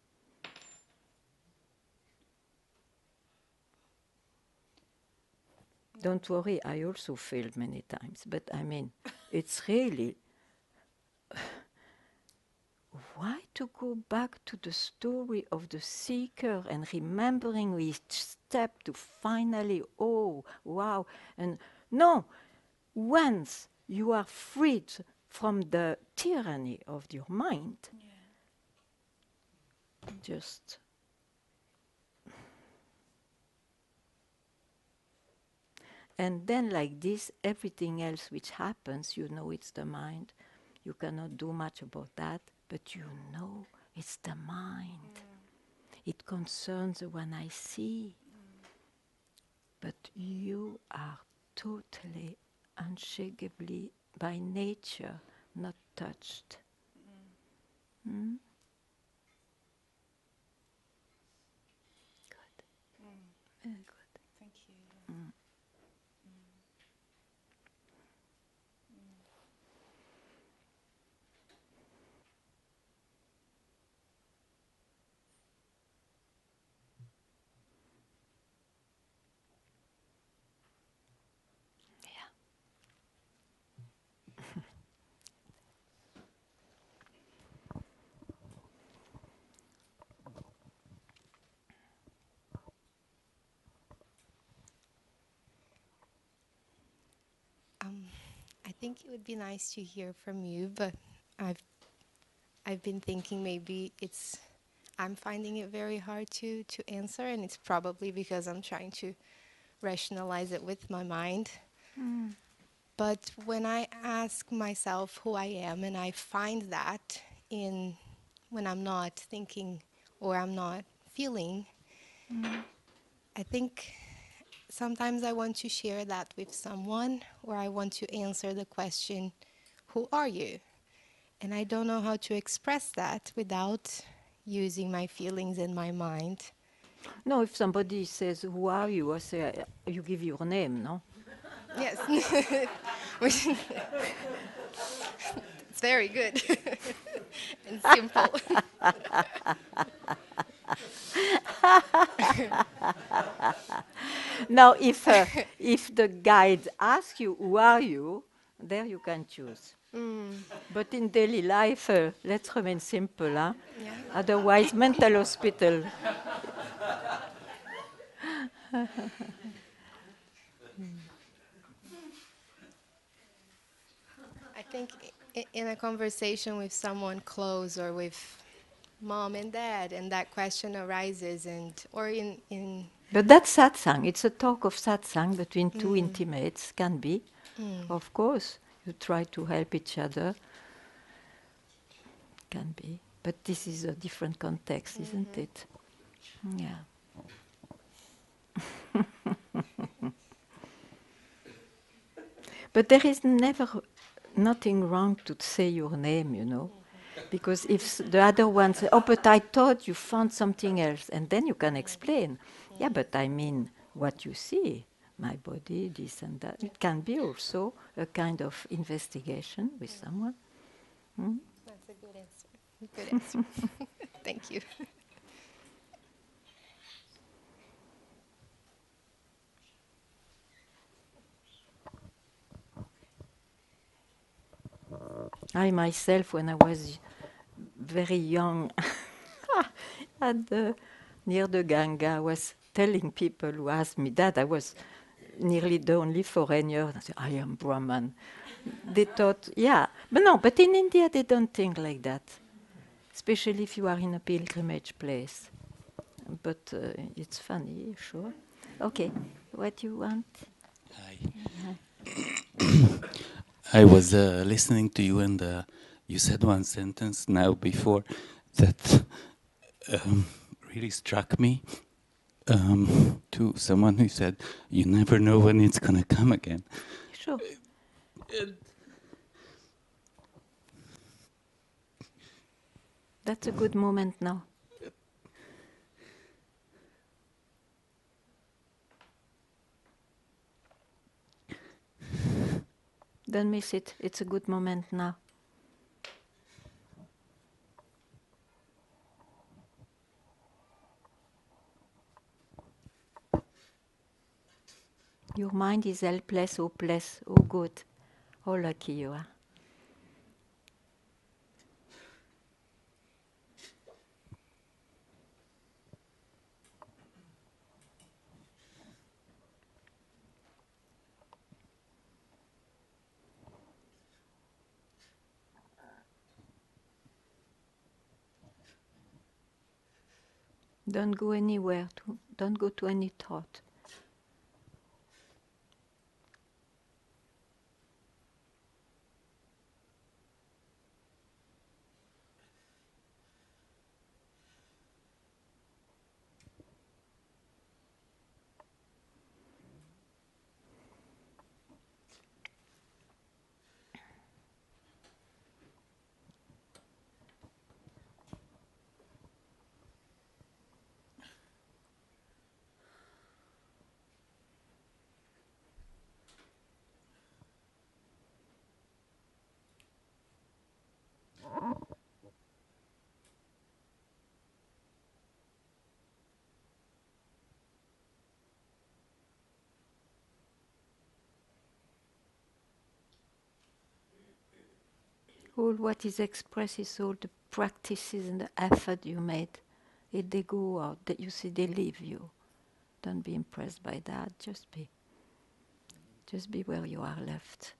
Don't worry, I also failed many times, but I mean, it's really... Why to go back to the story of the seeker and remembering each step to finally, oh, wow, and no, once you are freed from the tyranny of your mind, just... And then like this, everything else which happens, you know it's the mind. You cannot do much about that, but you know it's the mind. It concerns the one I see. But you are totally, unshakably, by nature, not touched. Mm? Good. Very good. Thank you. Mm. I think it would be nice to hear from you, but I've been thinking maybe I'm finding it very hard to answer, and it's probably because I'm trying to rationalize it with my mind. Mm. But when I ask myself who I am, and I find that when I'm not thinking or I'm not feeling, I think sometimes I want to share that with someone, or I want to answer the question, who are you? And I don't know how to express that without using my feelings and my mind. No, if somebody says, who are you? I say, you give your name, no? Yes. It's very good and simple. Now, if the guide asks you, who are you? There you can choose. But in daily life, let's remain simple. Huh? Yeah. Otherwise, mental hospital. I think in a conversation with someone close or with mom and dad, and that question arises, or in But that's satsang. It's a talk of satsang between two intimates, can be. Of course, you try to help each other, can be. But this is a different context, isn't it? Yeah. But there is never nothing wrong to say your name, you know. Because if the other one says, oh, but I thought you found something else, and then you can explain. Yeah, but I mean what you see, my body, this and that. It can be also a kind of investigation with someone. Hmm? That's a good answer. Good answer. Thank you. I myself, when I was very young, near the Ganga, was telling people who asked me that I was nearly the only foreigner. I said, I am Brahman. They thought, yeah. But no, but in India they don't think like that. Especially if you are in a pilgrimage place. But it's funny, sure. Okay, what you want? Hi. I was listening to you, and you said one sentence now before that really struck me. To someone who said, "You never know when it's gonna come again." Sure. That's a good moment now. Don't miss it. It's a good moment now. Your mind is helpless, hopeless. Oh, good. Oh, lucky you are. Don't go anywhere. Don't go to any thought. All what is expressed is all the practices and the effort you made. If they go out, that you see they leave you. Don't be impressed by that. Just be where you are left.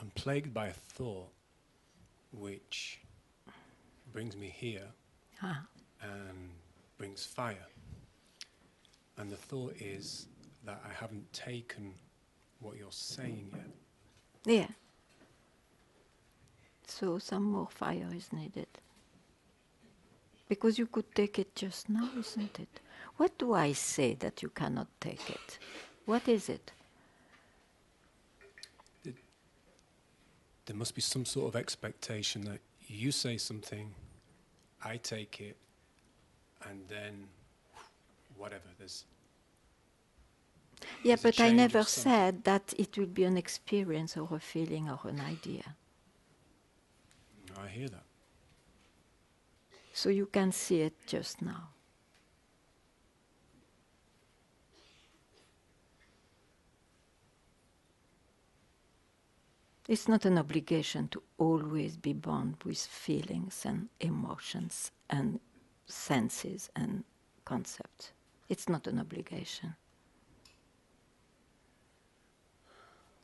I'm plagued by a thought which brings me here and brings fire. And the thought is that I haven't taken what you're saying yet. Yeah. So some more fire is needed. Because you could take it just now, isn't it? What do I say that you cannot take it? What is it? There must be some sort of expectation that you say something, I take it, and then whatever, there's Yeah, a but I change or never something. said that it will be an experience or a feeling or an idea. I hear that. So you can see it just now. It's not an obligation to always be bound with feelings and emotions and senses and concepts. It's not an obligation.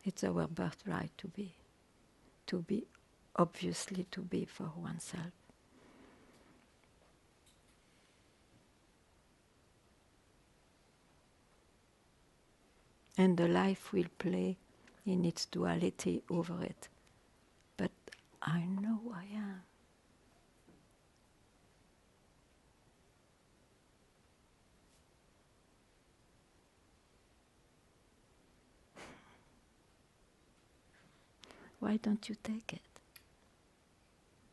It's our birthright to be, obviously to be for oneself. And the life will play in its duality over it. But I know I am. Why don't you take it?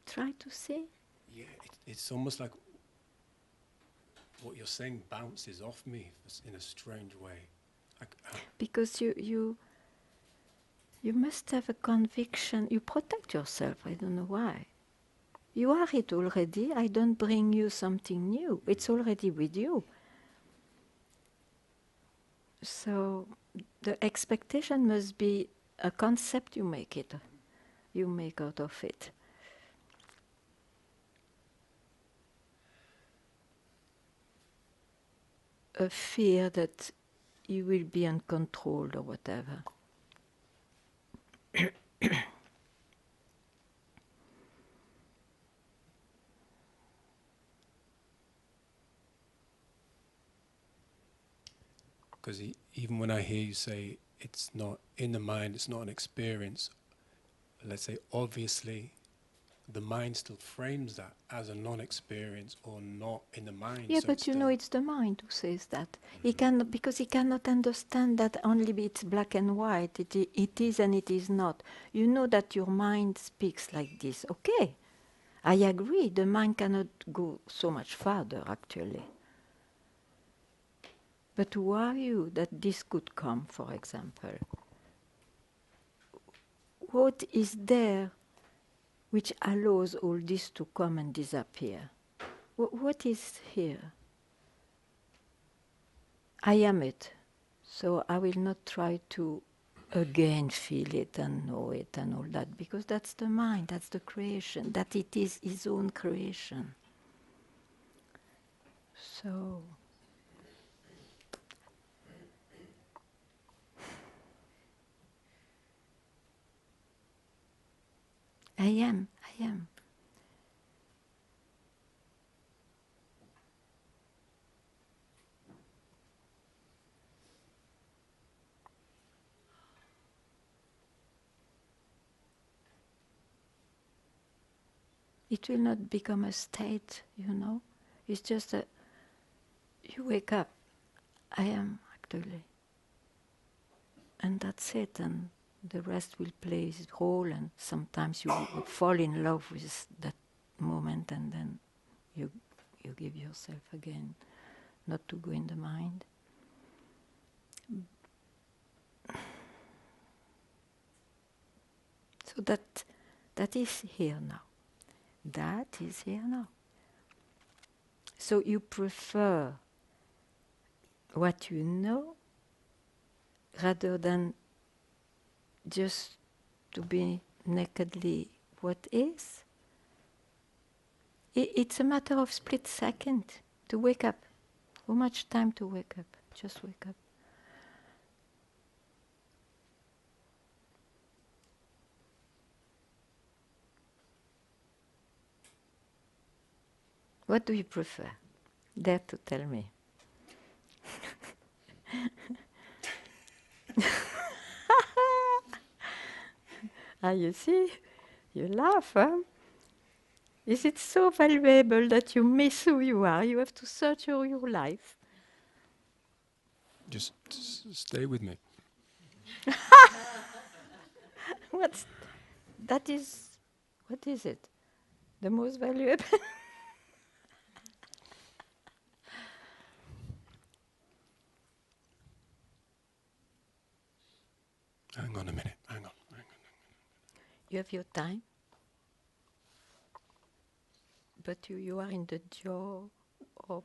Try to see. Yeah, it's almost like what you're saying bounces off me in a strange way. Because you must have a conviction. You protect yourself. I don't know why. You are it already. I don't bring you something new. It's already with you. So the expectation must be a concept you make out of it. A fear that you will be uncontrolled or whatever. Because even when I hear you say it's not in the mind, it's not an experience, let's say obviously the mind still frames that as a non-experience or not in the mind. Yeah, so but you know it's the mind who says that. He cannot, because he cannot understand that only it's black and white. It is and it is not. You know that your mind speaks like this. Okay, I agree. The mind cannot go so much further, actually. But who are you that this could come, for example? What is there which allows all this to come and disappear? What is here? I am it, so I will not try to again feel it and know it and all that, because that's the mind, that's the creation, that it is his own creation. So I am. It will not become a state, you know. It's just that you wake up I am actually. And that's it, and the rest will play its role, and sometimes you fall in love with that moment, and then you give yourself again not to go in the mind. So that is here now. That is here now. So you prefer what you know rather than just to be nakedly what is. It's a matter of split second to wake up. How much time to wake up? Just wake up. What do you prefer? Dare to tell me. You see? You laugh, huh? Is it so valuable that you miss who you are? You have to search all your life. Just stay with me. What is it? The most valuable? Hang on a minute. Hang on. You have your time, but you are in the jaw of...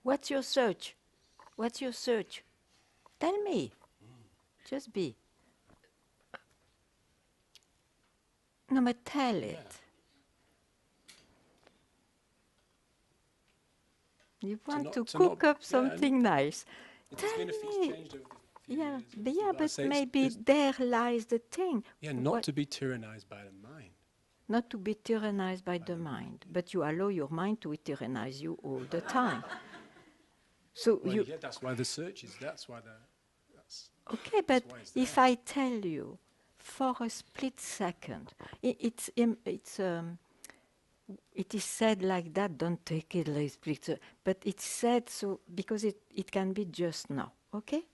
What's your search? What's your search? Tell me. Just be. No, but tell it. You want to cook up something nice. Tell me. Yeah, but maybe there lies the thing. Yeah, not to be tyrannized by the mind. Not to be tyrannized by the mind, but you allow your mind to tyrannize you all the time. So That's why the search is. That's why that's. Okay, but if I tell you, for a split second, it is said like that. Don't take it like split second, but it's said so because it can be just now. Okay.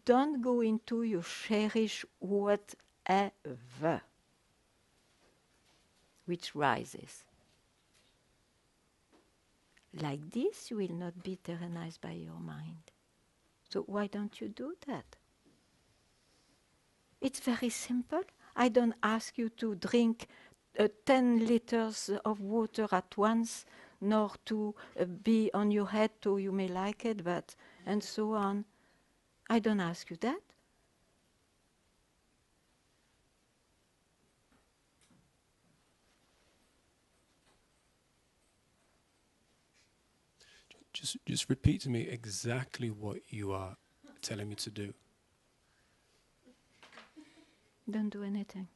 Don't go into your cherish whatever which rises. Like this, you will not be tyrannized by your mind. So why don't you do that? It's very simple. I don't ask you to drink 10 liters of water at once, nor to be on your head so you may like it, but and so on. I don't ask you that. Just repeat to me exactly what you are telling me to do. Don't do anything.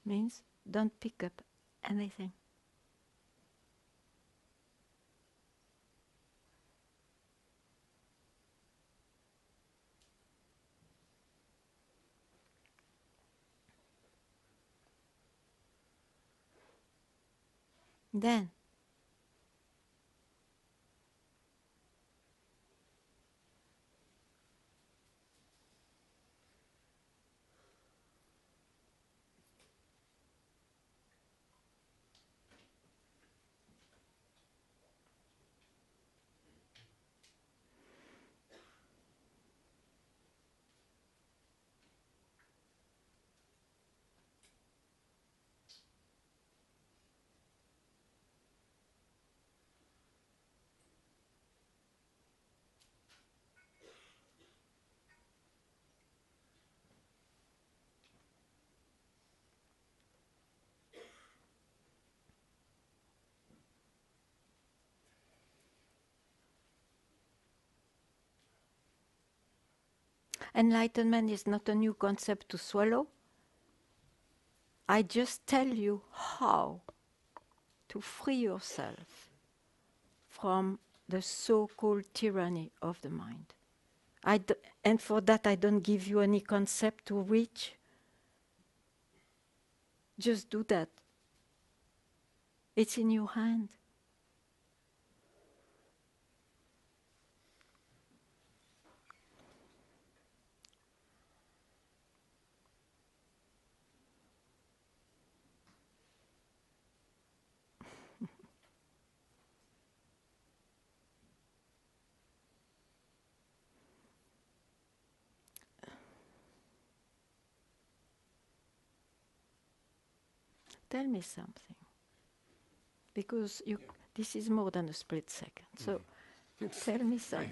Means don't pick up anything. Then enlightenment is not a new concept to swallow. I just tell you how to free yourself from the so-called tyranny of the mind. And for that I don't give you any concept to reach. Just do that. It's in your hand. Tell me something. Because this is more than a split second. So tell me something.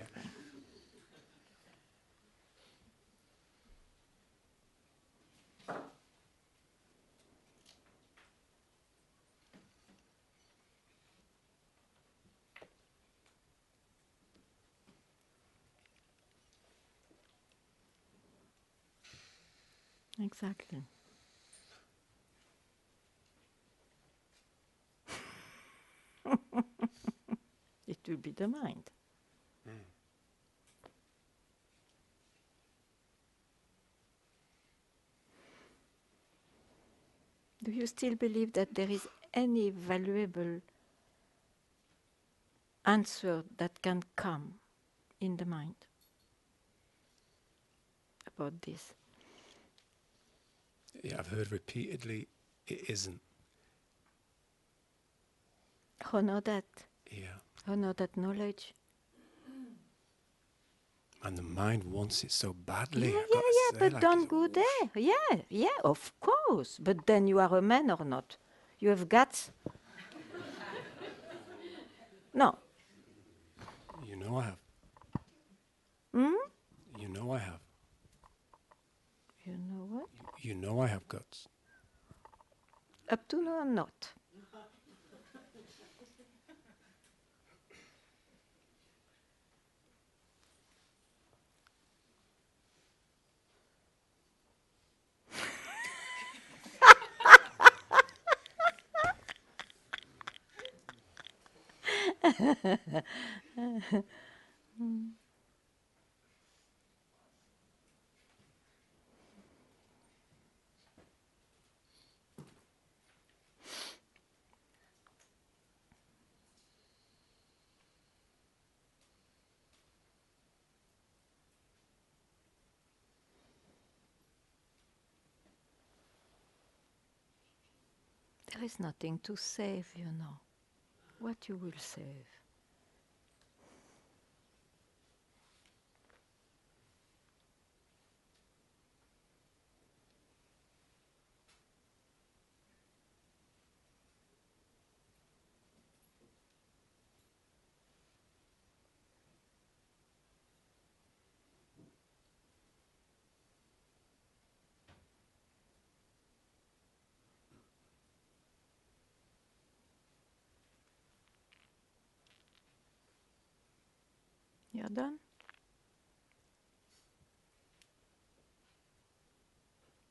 Exactly. It will be the mind. Do you still believe that there is any valuable answer that can come in the mind about this? Yeah, I've heard repeatedly it isn't. Honor that. Yeah. Honor that knowledge. And the mind wants it so badly. Yeah, but don't go there. Yeah, of course. But then you are a man or not? You have guts? No. You know I have. You know I have. You know what? You know I have guts. Up to now, not. There is nothing to save, you know. What you will save? You're done?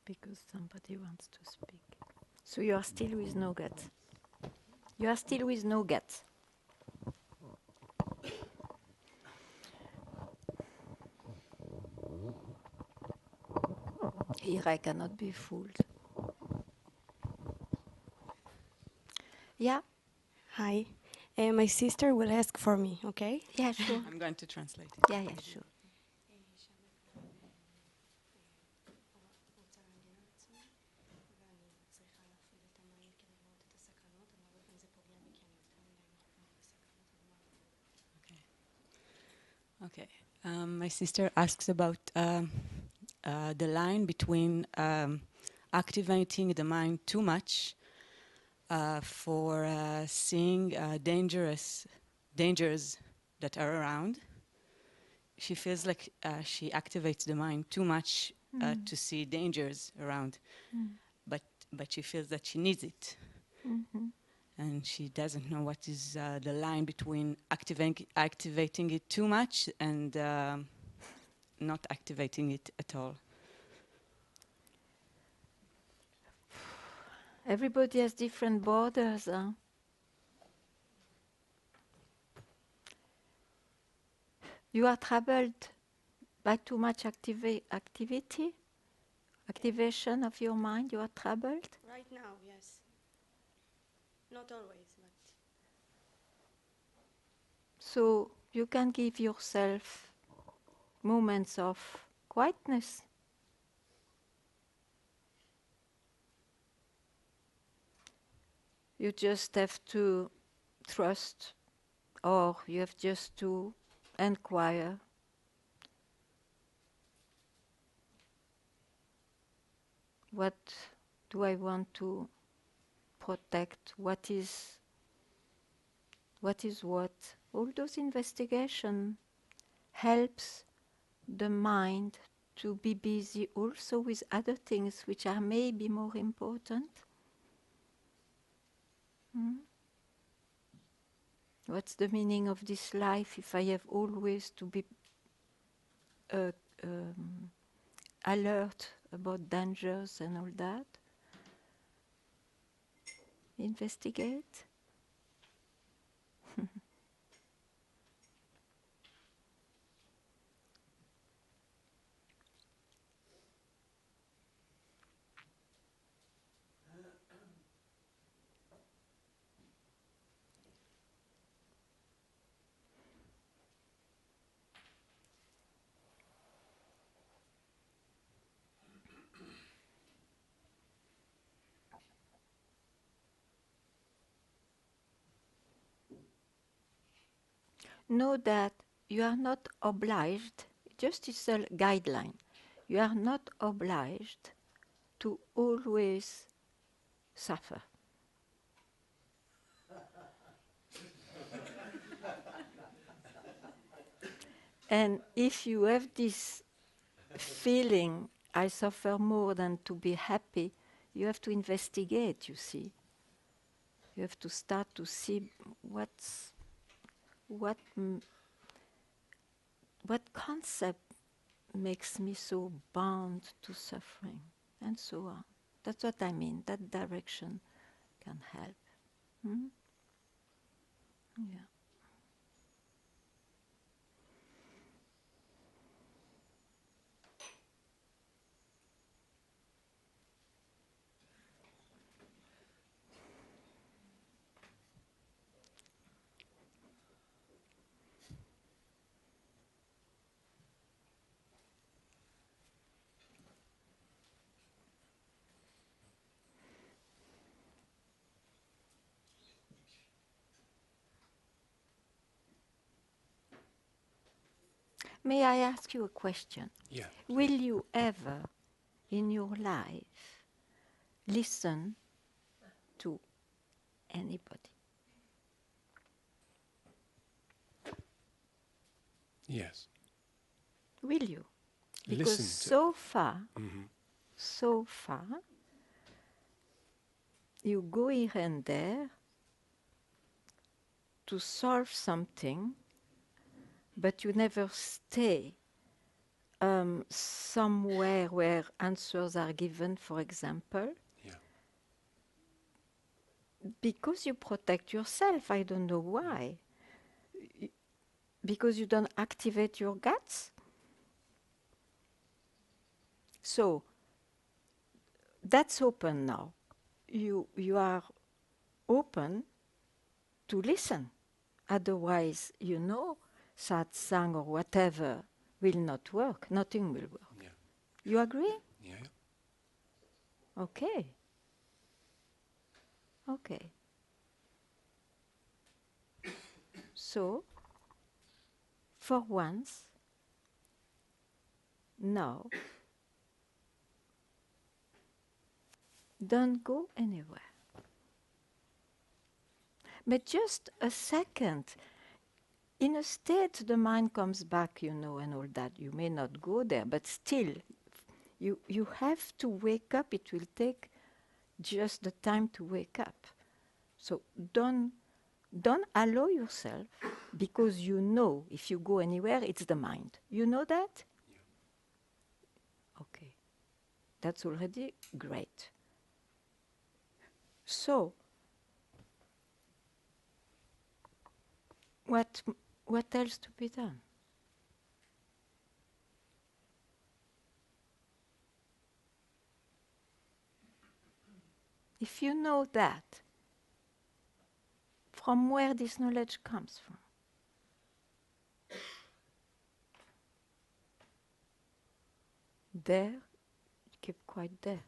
Because somebody wants to speak. So you are still with no guts. You are still with no guts. Here I cannot be fooled. Yeah? Hi. My sister will ask for me, okay? Yeah, sure. I'm going to translate. Yeah, sure. Okay. My sister asks about the line between activating the mind too much for seeing dangers that are around. She feels like she activates the mind too much to see dangers around, but she feels that she needs it. And she doesn't know what is the line between activating it too much and not activating it at all. Everybody has different borders, huh? You are troubled by too much activation of your mind. You are troubled? Right now, yes. Not always, but... So you can give yourself moments of quietness. You just have to trust, or you have just to inquire. What do I want to protect? What is what? All those investigation helps the mind to be busy also with other things which are maybe more important. What's the meaning of this life if I have always to be alert about dangers and all that? Investigate. Know that you are not obliged, just it's a guideline, you are not obliged to always suffer. And if you have this feeling, I suffer more than to be happy, you have to investigate, you see. You have to start to see what concept makes me so bound to suffering, and so on. That's what I mean. That direction can help. Yeah. May I ask you a question? Yeah. Will you ever in your life listen to anybody? Yes. Will you? Because Listen so far, you go here and there to solve something, but you never stay somewhere where answers are given, for example. Yeah. Because you protect yourself, I don't know why. Because you don't activate your guts. So that's open now. You are open to listen. Otherwise, satsang or whatever will not work. Nothing will work. Yeah. You agree? Yeah. Okay. Okay. So, for once, now, don't go anywhere. But just a second, in a state the mind comes back, and all that. You may not go there, but still, you have to wake up. It will take just the time to wake up. So don't allow yourself, because if you go anywhere, it's the mind. You know that? Yeah. Okay. That's already great. So, what else to be done? If you know that, from where this knowledge comes from, there, keep quiet there.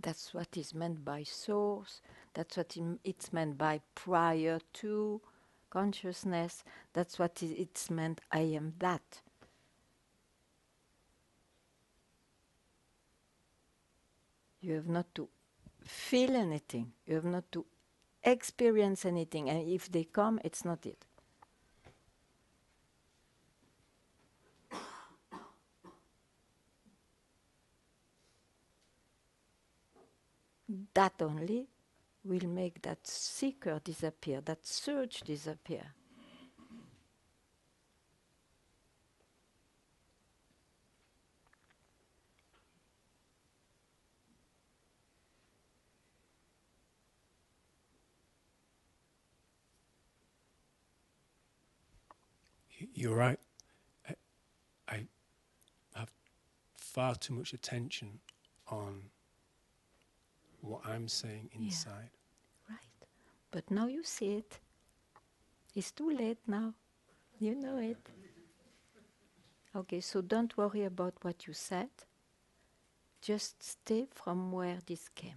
That's what is meant by source. That's what it's meant by prior to consciousness. That's what it's meant, I am that. You have not to feel anything. You have not to experience anything. And if they come, it's not it. That only will make that seeker disappear, that search disappear. You're right. I have far too much attention on what I'm saying inside. Yeah, right. But now you see it. It's too late now. You know it. Okay, so don't worry about what you said. Just stay from where this came.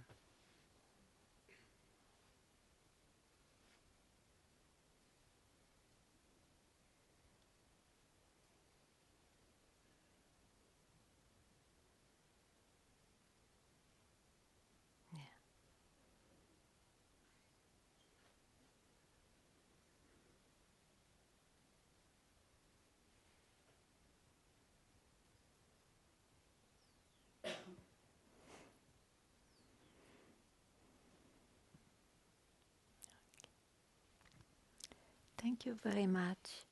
Thank you very much.